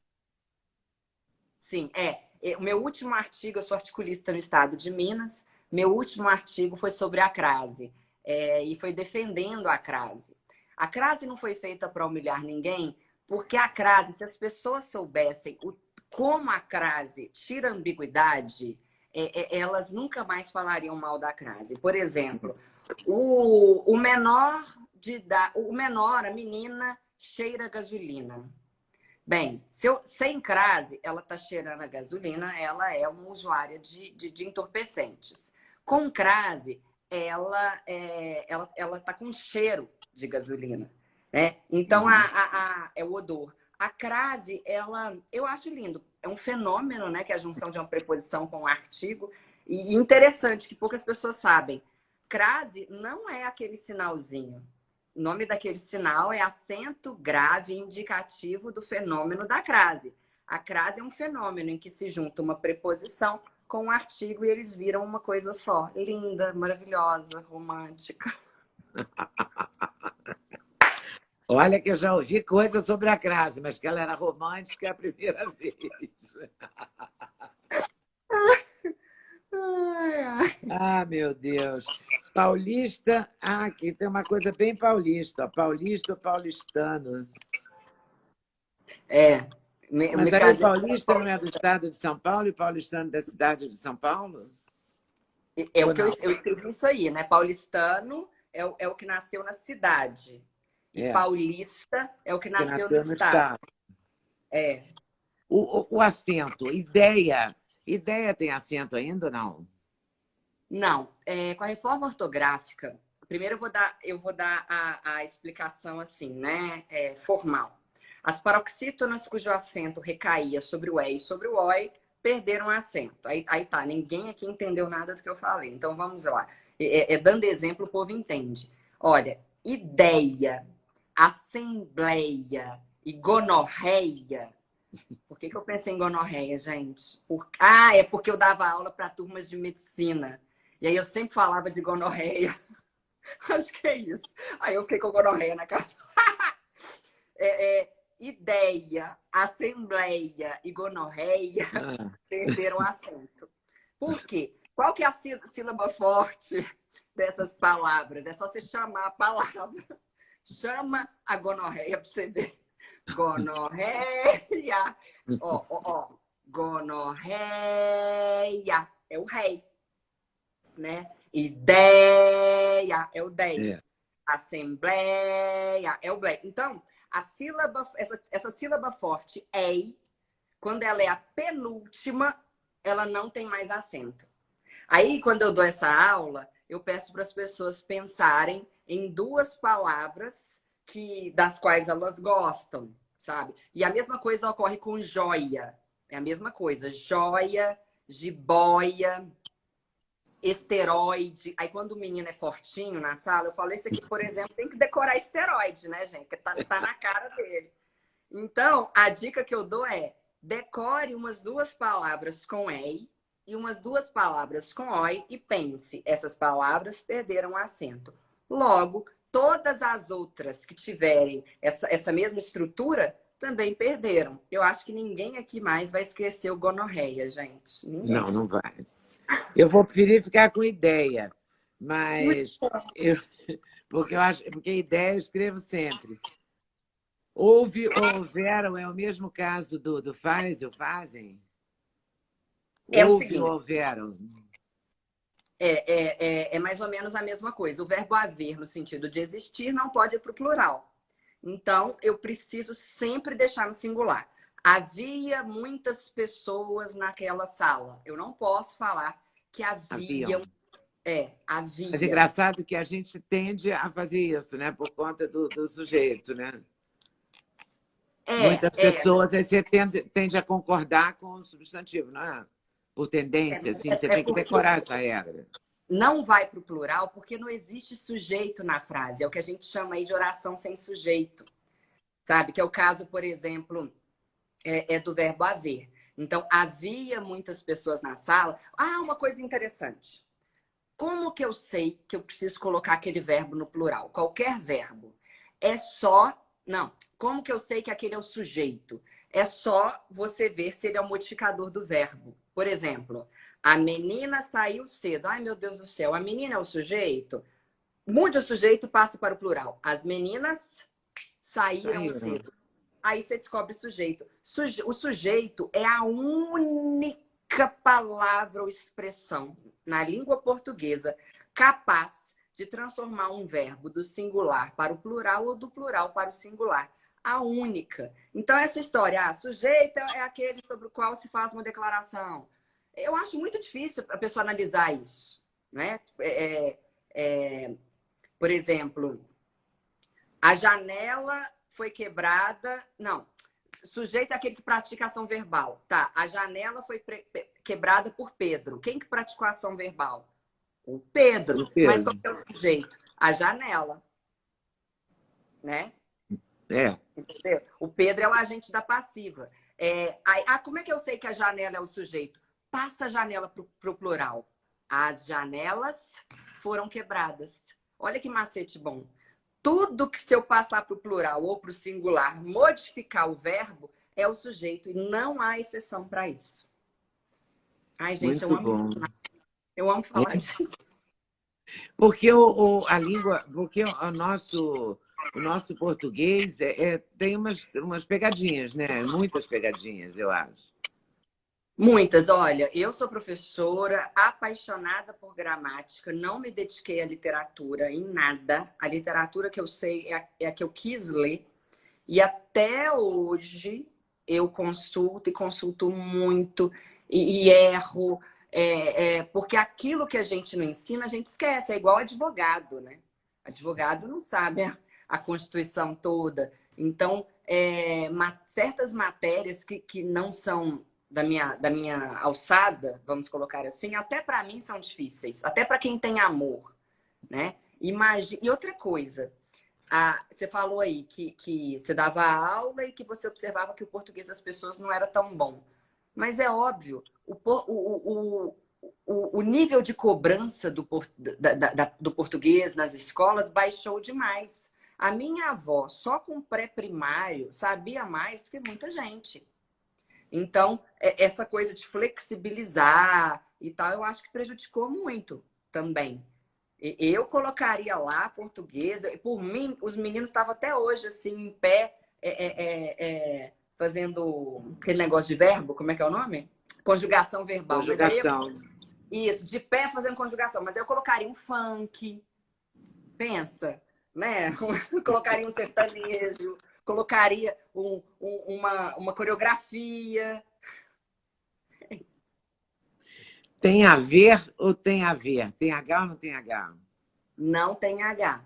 Sim, o meu último artigo, eu sou articulista no estado de Minas, meu último artigo foi sobre a crase, e foi defendendo a crase. A crase não foi feita para humilhar ninguém, porque a crase, se as pessoas soubessem como a crase tira a ambiguidade, elas nunca mais falariam mal da crase. Por exemplo, o menor a menina cheira gasolina. Bem, sem crase, ela está cheirando a gasolina, ela é uma usuária de entorpecentes. Com crase, ela tá com cheiro de gasolina, né? Então, é o odor. A crase, eu acho lindo. É um fenômeno, né? Que é a junção de uma preposição com um artigo. E interessante, que poucas pessoas sabem. Crase não é aquele sinalzinho. O nome daquele sinal é acento grave indicativo do fenômeno da crase. A crase é um fenômeno em que se junta uma preposição com um artigo e eles viram uma coisa só. Linda, maravilhosa, romântica. Olha que eu já ouvi coisas sobre a crase, mas que ela era romântica é a primeira vez. Ai, ai. Ah, meu Deus. Paulista. Ah, aqui tem uma coisa bem paulista. Paulista ou paulistano. Me Mas aí o casei. paulista não é do estado de São Paulo e o paulistano da cidade de São Paulo? É o Ou que eu não? escrevi isso aí, né? Paulistano é o que nasceu na cidade. E É, paulista é o que que nasceu no nasceu no estado. estado. É. O acento, ideia. Ideia tem acento ainda ou não? Não, com a reforma ortográfica, primeiro eu vou dar a explicação assim, né, formal. As paroxítonas cujo acento recaía sobre o E e sobre o OI perderam acento. Aí tá, ninguém aqui entendeu nada do que eu falei. Então vamos lá. Dando exemplo, o povo entende. Olha, ideia, assembleia e gonorreia. Por que eu pensei em gonorreia, gente? É porque eu dava aula para turmas de medicina. E aí eu sempre falava de gonorreia. Acho que é isso. Aí eu fiquei com gonorreia na cara. Ideia, assembleia e gonorreia perderam acento. Por quê? Qual que é a sílaba forte dessas palavras? É só você chamar a palavra. Chama a gonorreia para você ver. Gonorreia. Ó. Gonorreia. É o rei. Né? Ideia é o dei. É. Assembleia é o blé. Então, a sílaba, essa sílaba forte, ei, quando ela é a penúltima, ela não tem mais acento. Aí, quando eu dou essa aula, eu peço para as pessoas pensarem em duas palavras das quais elas gostam, sabe? E a mesma coisa ocorre com joia. É a mesma coisa. Joia, jiboia, esteroide. Aí, quando o menino é fortinho na sala, eu falo, esse aqui, por exemplo, tem que decorar esteroide, né, gente? Porque tá na cara dele. Então, a dica que eu dou é decore umas duas palavras com ei e umas duas palavras com oi e pense, essas palavras perderam acento. Logo, todas as outras que tiverem essa mesma estrutura também perderam. Eu acho que ninguém aqui mais vai esquecer o gonorreia, gente. Ninguém. Não vai. Eu vou preferir ficar com ideia, mas porque ideia eu escrevo sempre. Houveram é o mesmo caso do faz, o fazem? É o Houve seguinte, ou houveram? é mais ou menos a mesma coisa. O verbo haver, no sentido de existir, não pode ir para o plural. Então, eu preciso sempre deixar no singular. Havia muitas pessoas naquela sala. Eu não posso falar que haviam. Havia. Mas é engraçado que a gente tende a fazer isso, né? Por conta do sujeito, né? Muitas pessoas, aí você tende a concordar com o substantivo, não é? Por tendência, assim, você tem que decorar essa regra. Não vai para o plural porque não existe sujeito na frase. É o que a gente chama aí de oração sem sujeito. Sabe? Que é o caso, por exemplo, do verbo haver. Então, havia muitas pessoas na sala. Uma coisa interessante. Como que eu sei que eu preciso colocar aquele verbo no plural? Qualquer verbo. Não. Como que eu sei que aquele é o sujeito? É só você ver se ele é o modificador do verbo. Por exemplo, a menina saiu cedo. Ai, meu Deus do céu. A menina é o sujeito? Mude o sujeito e passe para o plural. As meninas saíram cedo. Aí você descobre o sujeito. O sujeito é a única palavra ou expressão na língua portuguesa capaz de transformar um verbo do singular para o plural ou do plural para o singular. A única. Então, essa história, sujeito é aquele sobre o qual se faz uma declaração. Eu acho muito difícil a pessoa analisar isso, né? Por exemplo, a janela foi quebrada. Não. Sujeito é aquele que pratica ação verbal. Tá, a janela foi quebrada por Pedro. Quem que praticou a ação verbal? O Pedro. Mas qual é o sujeito? A janela. Né? Entendeu? O Pedro é o agente da passiva. Como é que eu sei que a janela é o sujeito? Passa a janela para o plural. As janelas foram quebradas. Olha que macete bom. Tudo que se eu passar para o plural ou para o singular, modificar o verbo, é o sujeito. E não há exceção para isso. Ai, gente, eu amo falar disso. Porque a língua, porque o nosso português tem umas pegadinhas, né? Muitas pegadinhas, eu acho. Muitas. Olha, eu sou professora, apaixonada por gramática, não me dediquei à literatura em nada. A literatura que eu sei é a que eu quis ler. E até hoje eu consulto e consulto muito e erro. Porque aquilo que a gente não ensina, a gente esquece. É igual advogado, né? Advogado não sabe a Constituição toda. Então, certas matérias que não são da minha alçada, vamos colocar assim, até para mim são difíceis, até para quem tem amor, né? Imagina. E outra coisa, você falou aí que você dava aula e que você observava que o português das pessoas não era tão bom. Mas é óbvio, o nível de cobrança do português nas escolas baixou demais. A minha avó, só com pré-primário, sabia mais do que muita gente. Então, essa coisa de flexibilizar e tal, eu acho que prejudicou muito também. Eu colocaria lá português. Por mim, os meninos estavam até hoje assim, em pé, fazendo aquele negócio de verbo, como é que é o nome? Conjugação verbal. Conjugação. Isso, de pé fazendo conjugação. Mas aí eu colocaria um funk, pensa, né? Colocaria um sertanejo, colocaria uma coreografia. Tem a ver ou tem a ver? Tem H ou não tem H? Não tem H.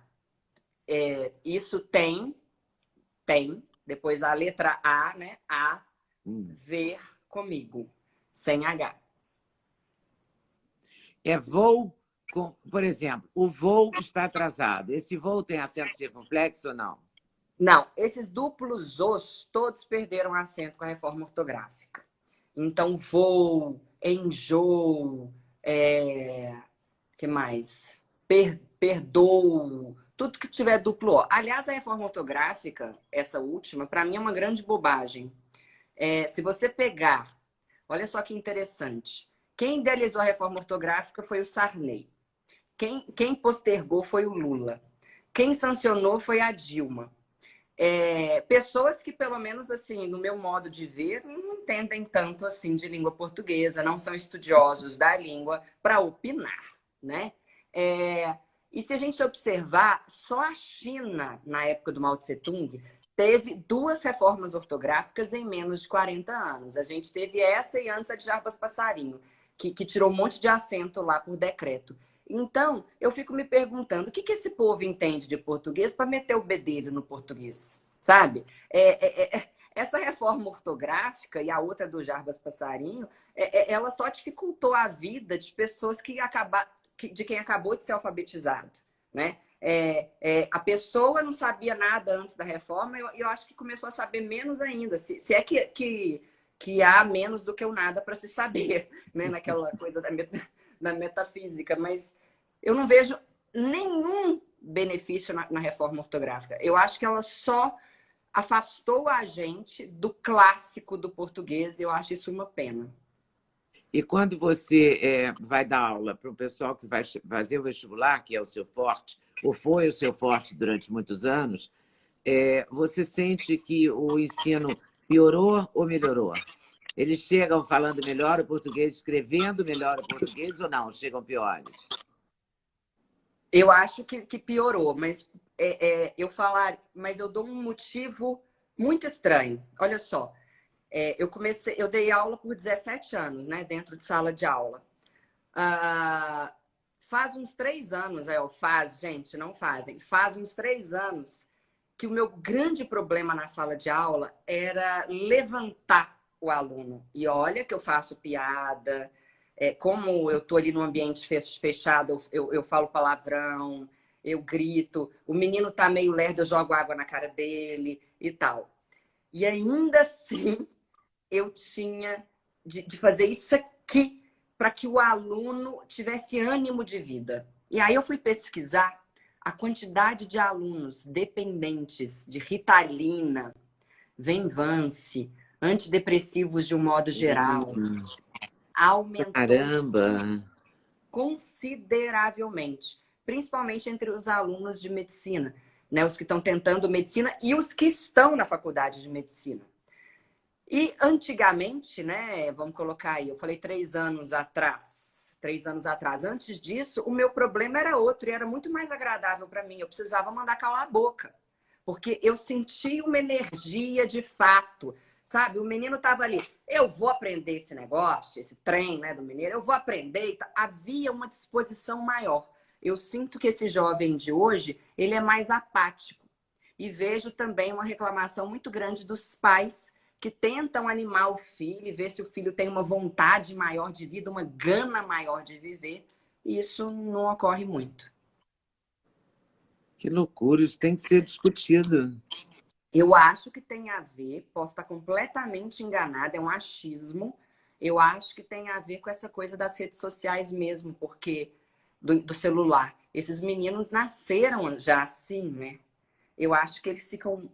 Isso tem. Depois a letra A, né? Ver comigo. Sem H. É voo, por exemplo, o voo está atrasado. Esse voo tem acento circunflexo ou não? Não, esses duplos os todos perderam acento com a reforma ortográfica. Então, voo, enjoo, que mais? Perdoo, tudo que tiver duplo O. Aliás, a reforma ortográfica, essa última, para mim é uma grande bobagem. Se você pegar, olha só que interessante. Quem idealizou a reforma ortográfica foi o Sarney. Quem postergou foi o Lula. Quem sancionou foi a Dilma. Pessoas que, pelo menos assim, no meu modo de ver, não entendem tanto assim de língua portuguesa, não são estudiosos da língua para opinar, né? E se a gente observar, só a China, na época do Mao Tse-tung, teve 2 reformas ortográficas em menos de 40 anos. A gente teve essa e antes a de Jarbas Passarinho, que tirou um monte de acento lá por decreto. Então, eu fico me perguntando, o que esse povo entende de português para meter o bedelho no português, sabe? Essa reforma ortográfica e a outra do Jarbas Passarinho, ela só dificultou a vida de pessoas de quem acabou de ser alfabetizado, né? A pessoa não sabia nada antes da reforma e eu acho que começou a saber menos ainda, se é que há menos do que o nada para se saber, né? Naquela coisa da metafísica, mas eu não vejo nenhum benefício na reforma ortográfica. Eu acho que ela só afastou a gente do clássico do português e eu acho isso uma pena. E quando você vai dar aula para o pessoal que vai fazer o vestibular, que é o seu forte, ou foi o seu forte durante muitos anos, você sente que o ensino piorou ou melhorou? Eles chegam falando melhor o português, escrevendo melhor o português ou não? Chegam piores? Eu acho que piorou, mas mas eu dou um motivo muito estranho. Olha só, eu dei aula por 17 anos, né, dentro de sala de aula. Faz uns 3 anos, gente, não fazem. Faz uns 3 anos que o meu grande problema na sala de aula era levantar o aluno. E olha que eu faço piada, como eu tô ali no ambiente fechado, eu falo palavrão, eu grito, o menino tá meio lerdo, eu jogo água na cara dele e tal. E ainda assim, eu tinha de fazer isso aqui para que o aluno tivesse ânimo de vida. E aí eu fui pesquisar a quantidade de alunos dependentes de Ritalina, Venvance, antidepressivos de um modo geral, aumentou. Caramba! Consideravelmente, principalmente entre os alunos de medicina, né? Os que estão tentando medicina e os que estão na faculdade de medicina. E antigamente, né? Vamos colocar aí, eu falei 3 anos atrás. 3 anos atrás. Antes disso, o meu problema era outro e era muito mais agradável para mim. Eu precisava mandar calar a boca. Porque eu senti uma energia de fato, sabe? O menino estava ali, eu vou aprender esse negócio, esse trem, né, do mineiro, eu vou aprender. Havia uma disposição maior. Eu sinto que esse jovem de hoje, ele é mais apático. E vejo também uma reclamação muito grande dos pais que tentam animar o filho e ver se o filho tem uma vontade maior de vida, uma gana maior de viver. E isso não ocorre muito. Que loucura, isso tem que ser discutido. Eu acho que tem a ver, posso estar completamente enganada, é um achismo. Eu acho que tem a ver com essa coisa das redes sociais mesmo, porque do celular. Esses meninos nasceram já assim, né? Eu acho que eles ficam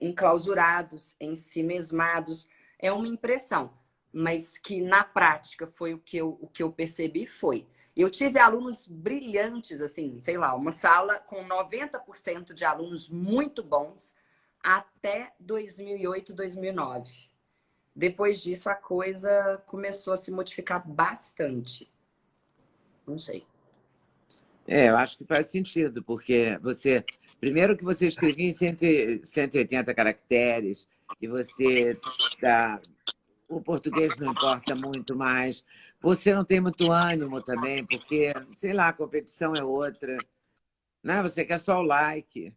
enclausurados, em si mesmados. É uma impressão, mas que na prática foi o que eu percebi foi. Eu tive alunos brilhantes, assim, sei lá, uma sala com 90% de alunos muito bons até 2008, 2009. Depois disso, a coisa começou a se modificar bastante. Não sei. Eu acho que faz sentido, porque você... Primeiro que você escrevia em 180 caracteres, e você tá, o português não importa muito mais. Você não tem muito ânimo também, porque, sei lá, a competição é outra. Né? Você quer só o like.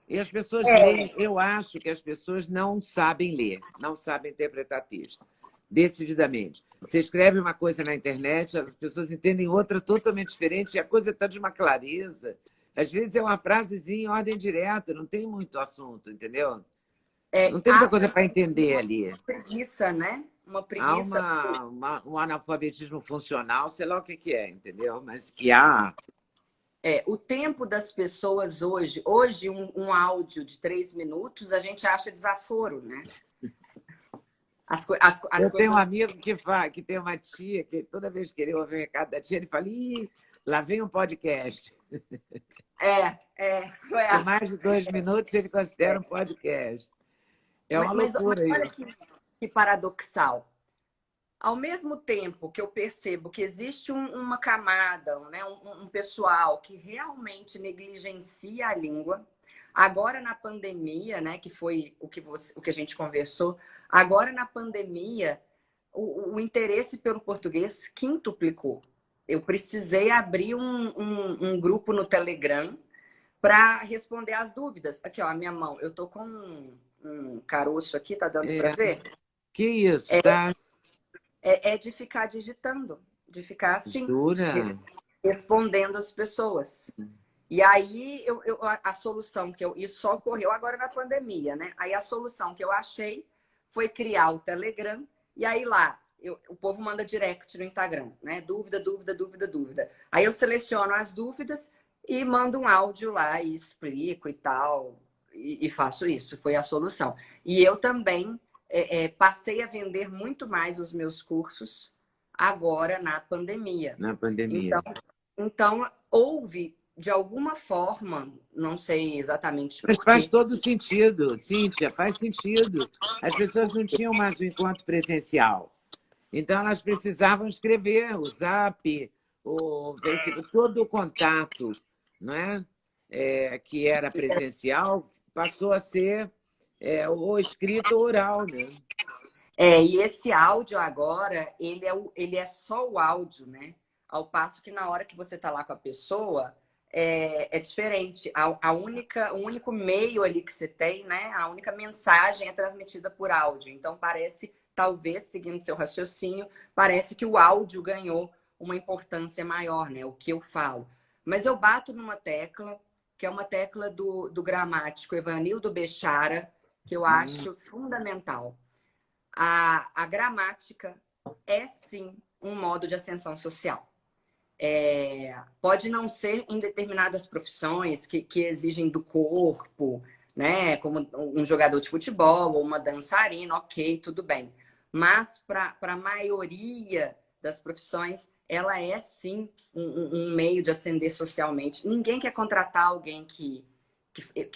E as pessoas leem, eu acho que as pessoas não sabem ler, não sabem interpretar texto, decididamente. Você escreve uma coisa na internet, as pessoas entendem outra totalmente diferente, e a coisa está de uma clareza. Às vezes é uma frasezinha em ordem direta, não tem muito assunto, entendeu? Não tem muita Há coisa para entender ali. uma preguiça, né? Uma Há preguiça. um analfabetismo funcional, sei lá o que é, entendeu? Mas que há... O tempo das pessoas hoje um áudio de 3 minutos, a gente acha desaforo, né? Eu tenho um Coisas... amigo que tem uma tia que toda vez que ele ouve o recado da tia, ele fala: Ih, lá vem um podcast. Com mais de 2 minutos, ele considera um podcast. É uma Mas loucura olha isso. que paradoxal. Ao mesmo tempo que eu percebo que existe uma camada, né, um pessoal que realmente negligencia a língua, agora na pandemia, né, que foi o que a gente conversou, agora na pandemia, o interesse pelo português quintuplicou. Eu precisei abrir um grupo no Telegram para responder as dúvidas. Aqui, ó, a minha mão. Eu tô com um caroço aqui, tá dando para ver? Que isso, tá? É de ficar digitando, de ficar assim, Jura? respondendo as pessoas. E aí, a solução isso só ocorreu agora na pandemia, né? Aí a solução que eu achei foi criar o Telegram, e aí lá, o povo manda direct no Instagram, né? Dúvida, dúvida, dúvida, dúvida. Aí eu seleciono as dúvidas e mando um áudio lá e explico e tal, e faço isso. Foi a solução. E eu também passei a vender muito mais os meus cursos agora na pandemia. Na pandemia. Então houve, de alguma forma, não sei exatamente Mas por faz quê. todo sentido, Cíntia, faz sentido. As pessoas não tinham mais o encontro presencial. Então, elas precisavam escrever o Zap, o Facebook, todo o contato, não é? Que era presencial, passou a ser o escrito oral, né? E esse áudio agora, ele é só o áudio, né? Ao passo que na hora que você está lá com a pessoa, é diferente. O único meio ali que você tem, né? A única mensagem é transmitida por áudio. Então, parece, talvez, seguindo seu raciocínio, parece que o áudio ganhou uma importância maior, né? O que eu falo. Mas eu bato numa tecla, que é uma tecla do gramático Evanildo Bechara, que eu acho fundamental. A gramática é, sim, um modo de ascensão social. Pode não ser em determinadas profissões que exigem do corpo, né? Como um jogador de futebol ou uma dançarina, ok, tudo bem. Mas para a maioria das profissões, ela é sim um meio de ascender socialmente. Ninguém quer contratar alguém que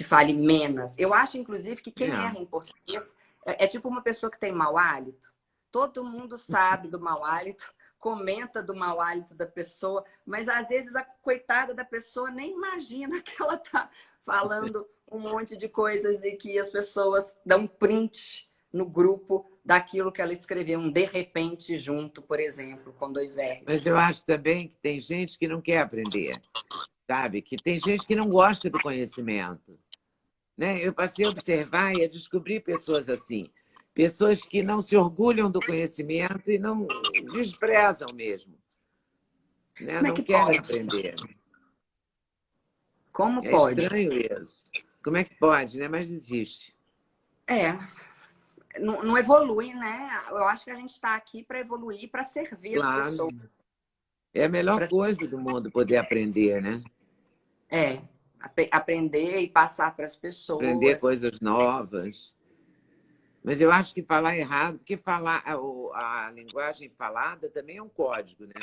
fale menos. Eu acho, inclusive, que quem erra em português é tipo uma pessoa que tem mau hálito. Todo mundo sabe do mau hálito, comenta do mau hálito da pessoa, mas às vezes a coitada da pessoa nem imagina que ela está falando um monte de coisas e que as pessoas dão print no grupo daquilo que ela escreveu, um de repente junto, por exemplo, com 2 R's. Mas eu acho também que tem gente que não quer aprender, sabe? Que tem gente que não gosta do conhecimento. Né? Eu passei a observar e a descobrir pessoas assim. pessoas que não se orgulham do conhecimento e não desprezam mesmo, né? Como é Não que querem pode? aprender. Como É pode? estranho isso. Como é que pode, né? Mas existe. É, não evolui, né? Eu acho que a gente está aqui para evoluir, para servir as Claro. pessoas. É a melhor Pra, coisa do mundo poder aprender, né? aprender e passar para as Aprender pessoas. coisas novas. Mas eu acho que falar errado, porque falar a linguagem falada também é um código, né?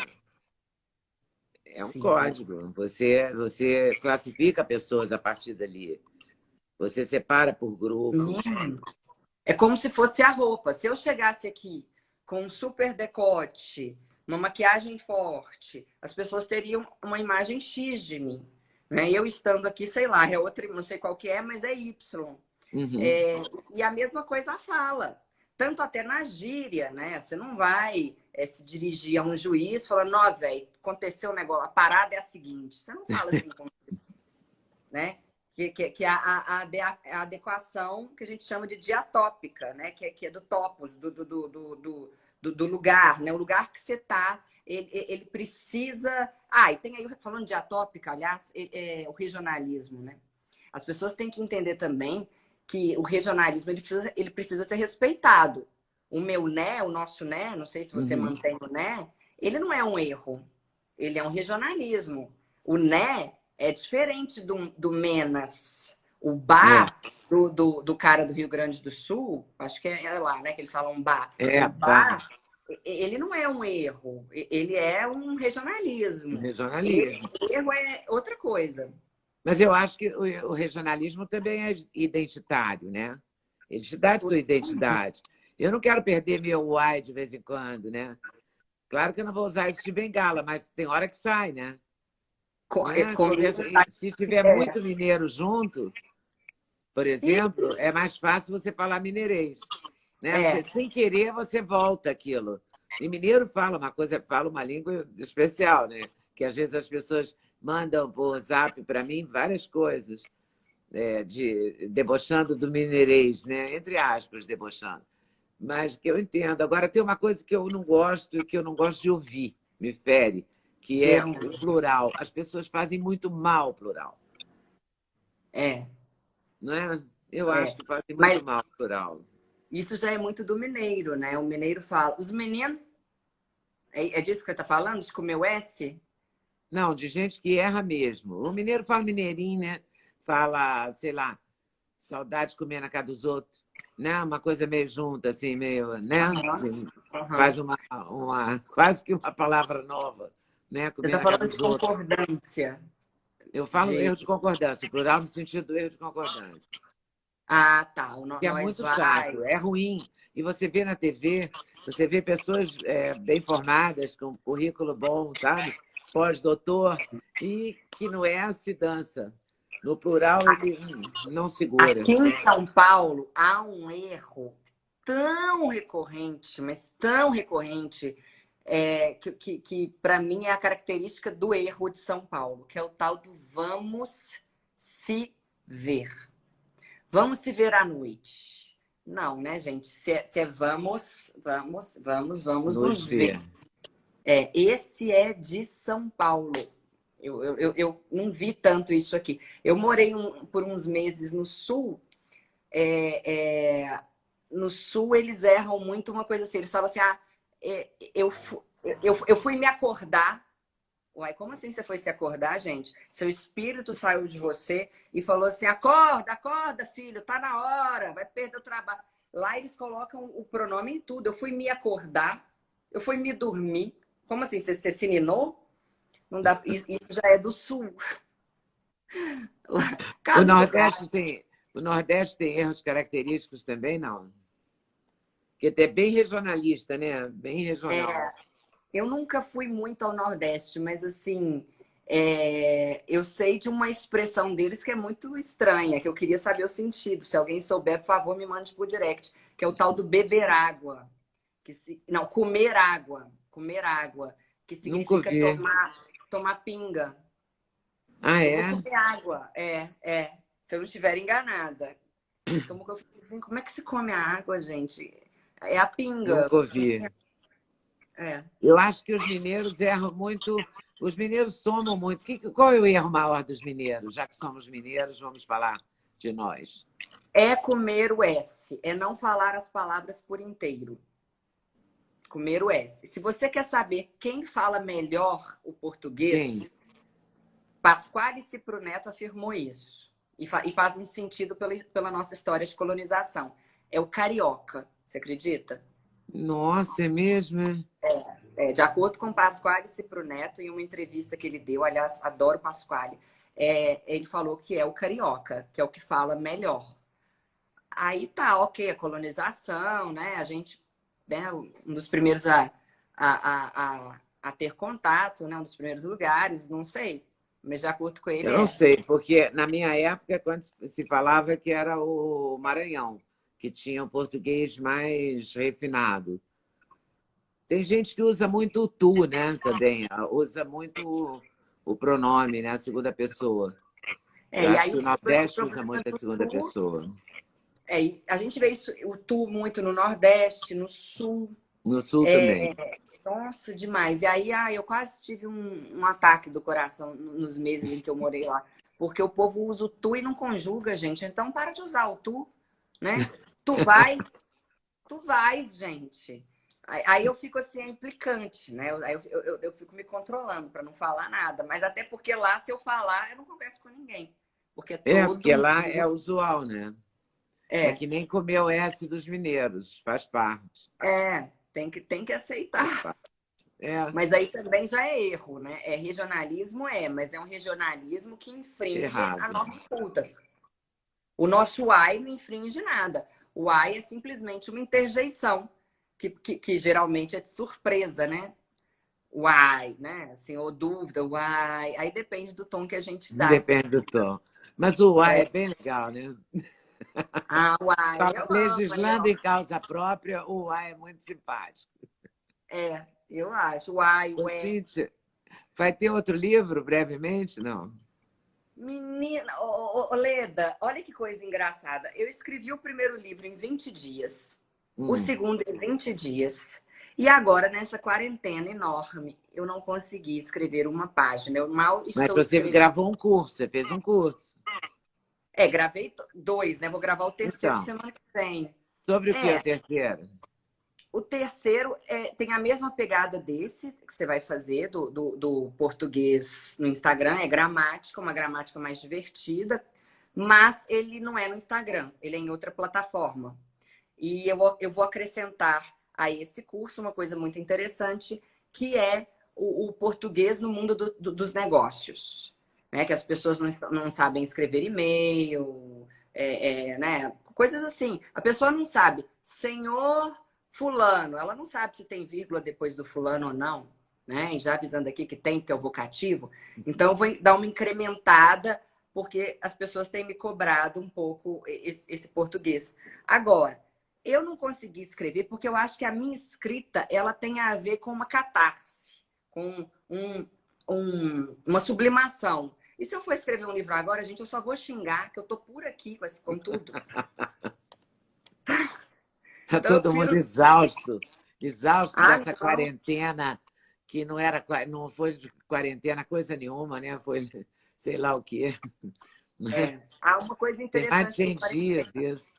É um Sim. código. Você classifica pessoas a partir dali. Você separa por grupos. É como se fosse a roupa. Se eu chegasse aqui com um super decote, uma maquiagem forte, as pessoas teriam uma imagem X de mim. Né? Eu estando aqui, sei lá, é outra, não sei qual que é, mas é Y. Uhum. E a mesma coisa a fala. Tanto até na gíria, né? Você não vai se dirigir a um juiz falando, não, velho, aconteceu um negócio, a parada é a seguinte. Você não fala assim, né? Que é a adequação que a gente chama de diatópica, né? Que é do topos, do lugar, né? O lugar que você está, ele precisa... Ah, e tem aí, falando de diatópica, aliás, o regionalismo, né? As pessoas têm que entender também que o regionalismo ele precisa ser respeitado. O meu né, o nosso né, não sei se você Uhum. mantém o né, ele não é um erro, ele é um regionalismo. O né é diferente do Menas. O É, bar do cara do Rio Grande do Sul, acho que é lá, né, que eles falam bar. O pá, bar, ele não é um erro, ele é um regionalismo. Esse regionalismo. erro é outra coisa. Mas eu acho que o regionalismo também é identitário, né? Ele te dá a sua identidade. Eu não quero perder meu uai de vez em quando, né? Claro que eu não vou usar isso de bengala, mas tem hora que sai, né? Né? Comigo, Se tiver muito mineiro junto, por exemplo, é mais fácil você falar mineirês. Né? Você, é, sem querer, você volta aquilo. E mineiro fala uma coisa, fala uma língua especial, né? Que às vezes as pessoas mandam por zap para mim várias coisas, debochando do mineirês, né? Entre aspas, debochando. Mas que eu entendo. Agora, tem uma coisa que eu não gosto e que eu não gosto de ouvir, me fere, que é o geralmente. plural. As pessoas fazem muito mal o plural. É, Não é? Eu é. acho que fazem Mas muito mal o plural. isso já é muito do mineiro, né? O mineiro fala. Os meninos. É disso que você está falando? De comer o S? Não, de gente que erra mesmo. O mineiro fala mineirinho, né? Fala, sei lá, saudade de comer na casa dos outros. Né? Uma coisa meio junta, assim, meio, né? Aham, aham. Faz quase que uma palavra nova, né? Você Comer está na casa falando dos de outros. concordância. Eu falo De... erro de concordância, plural no sentido do erro de concordância. Ah, tá. Que é Nós muito vai. chato, é ruim. E você vê na TV, você vê pessoas bem formadas, com currículo bom, sabe? Pós-doutor, e que no S se dança. No plural, ele não segura. Aqui em São Paulo há um erro tão recorrente, mas tão recorrente, que para mim é a característica do erro de São Paulo, que é o tal do vamos se ver. Vamos se ver à noite. Não, né, gente? Se é vamos Nos nos ver. ver. Esse é de São Paulo. Eu não vi tanto isso aqui. Eu morei por uns meses no Sul. No Sul, eles erram muito uma coisa assim. Eles falam assim, eu fui me acordar. Uai, como assim você foi se acordar, gente? Seu espírito saiu de você e falou assim, acorda, acorda, filho, tá na hora, vai perder o trabalho. Lá eles colocam o pronome em tudo. Eu fui me acordar, eu fui me dormir. Como assim? Você se ninou? Não dá, isso já é do Sul. O Cada lugar. Nordeste tem, o Nordeste tem erros característicos também, não? Porque é bem regionalista, né? Bem regional. Eu nunca fui muito ao Nordeste, mas assim, eu sei de uma expressão deles que é muito estranha, que eu queria saber o sentido. Se alguém souber, por favor, me mande por direct, que é o tal do beber água. Não, comer água, que Nunca significa ouvi. tomar pinga. Ah, Eu vou é? comer água. Se eu não estiver enganada. Como que eu fico assim, como é que se come a água, gente? É a pinga. Nunca ouvi. É. Eu acho que os mineiros erram muito. Os mineiros somam muito. Qual é o erro maior dos mineiros? Já que somos mineiros, vamos falar de nós. É comer o S, é não falar as palavras por inteiro. Comer o S. Se você quer saber quem fala melhor o português, Pasquale Cipro Neto afirmou isso. E faz um sentido pela nossa história de colonização. É o carioca, você acredita? Nossa, é mesmo? De acordo com Pasquale Cipro Neto, em uma entrevista que ele deu, aliás, adoro Pasquale, ele falou que é o carioca, que é o que fala melhor. Aí tá, ok, a colonização, né? A gente, né, um dos primeiros a ter contato, né? Um dos primeiros lugares, não sei. Mas de acordo com ele, Eu não sei, porque na minha época, quando se falava que era o Maranhão, que tinha o português mais refinado. Tem gente que usa muito o tu, né? Também. Usa muito o pronome, né? A segunda pessoa. Eu e acho aí que o Nordeste usa muito a segunda pessoa. A gente vê isso, o tu muito no Nordeste, no Sul. No Sul também. Nossa, demais. E aí, eu quase tive um ataque do coração nos meses em que eu morei lá. Porque o povo usa o tu e não conjuga, gente. Então, para de usar o tu, né? Tu vais, gente. Aí eu fico assim, é implicante, né? Aí eu fico me controlando para não falar nada. Mas até porque lá, se eu falar, eu não converso com ninguém. Porque porque lá é usual, né? É que nem comer o S dos mineiros, faz parte. Tem que aceitar. É. Mas aí também já é erro, né? Regionalismo, mas é um regionalismo que infringe a norma culta. O nosso ai não infringe nada. O ai é simplesmente uma interjeição, que geralmente é de surpresa, né? O ai, né? Assim, ou dúvida, o ai. Aí depende do tom que a gente dá. Depende do tom. Mas o ai é bem legal, né? O ai. Legislando em causa própria, o ai é muito simpático. Eu acho. O ai, o é. Cíntia, vai ter outro livro brevemente? Não? Menina, Leda, olha que coisa engraçada. Eu escrevi o primeiro livro em 20 dias, o segundo em 20 dias. E agora, nessa quarentena enorme, eu não consegui escrever uma página. Eu mal estou Mas você gravou um curso, você fez um curso. Gravei 2, né? Vou gravar o terceiro semana que vem. Sobre o que é o terceiro? O terceiro tem a mesma pegada desse que você vai fazer, do português no Instagram. É gramática, uma gramática mais divertida, mas ele não é no Instagram, ele é em outra plataforma. E eu vou acrescentar a esse curso uma coisa muito interessante, que é o português no mundo dos negócios. Né? Que as pessoas não sabem escrever e-mail, né? Coisas assim. A pessoa não sabe, senhor fulano, ela não sabe se tem vírgula depois do fulano ou não, né? E já avisando aqui que tem, que é o vocativo. Então, eu vou dar uma incrementada, porque as pessoas têm me cobrado um pouco esse português. Agora, eu não consegui escrever porque eu acho que a minha escrita ela tem a ver com uma catarse, com uma sublimação. E se eu for escrever um livro agora, gente, eu só vou xingar, que eu tô por aqui com tudo. Tá todo mundo exausto dessa quarentena, que não foi de quarentena coisa nenhuma, né? Foi sei lá o quê. Há uma coisa interessante. Tem mais de 100 dias isso.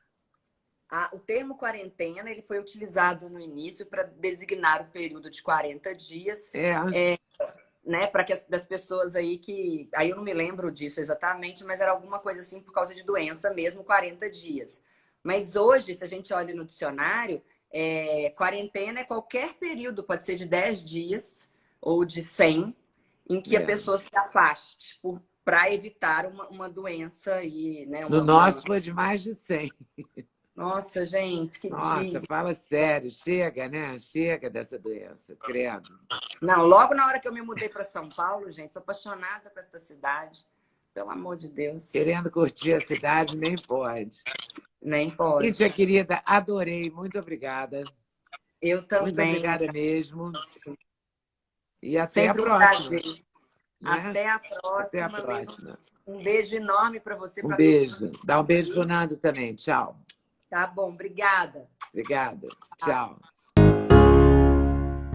O termo quarentena ele foi utilizado no início para designar o período de 40 dias. Né, para que das pessoas aí que... Aí eu não me lembro disso exatamente, mas era alguma coisa assim por causa de doença mesmo, 40 dias. Mas hoje, se a gente olha no dicionário, quarentena é qualquer período, pode ser de 10 dias ou de 100, em que a pessoa se afaste para evitar uma doença. Né, no nosso foi de mais de 100. Nossa, gente, que Nossa, fala sério. Chega, né? Chega dessa doença, credo. Não, logo na hora que eu me mudei para São Paulo, gente, sou apaixonada por essa cidade. Pelo amor de Deus. Querendo curtir a cidade, nem pode. Nem pode. Cíntia, querida, adorei. Muito obrigada. Eu também. Muito obrigada mesmo. E até a próxima. Né? Até a próxima. Até a próxima. Um beijo enorme para você. Um beijo. Dá um beijo pro Nando também. Tchau. Tá bom, obrigada. Obrigada. Tchau.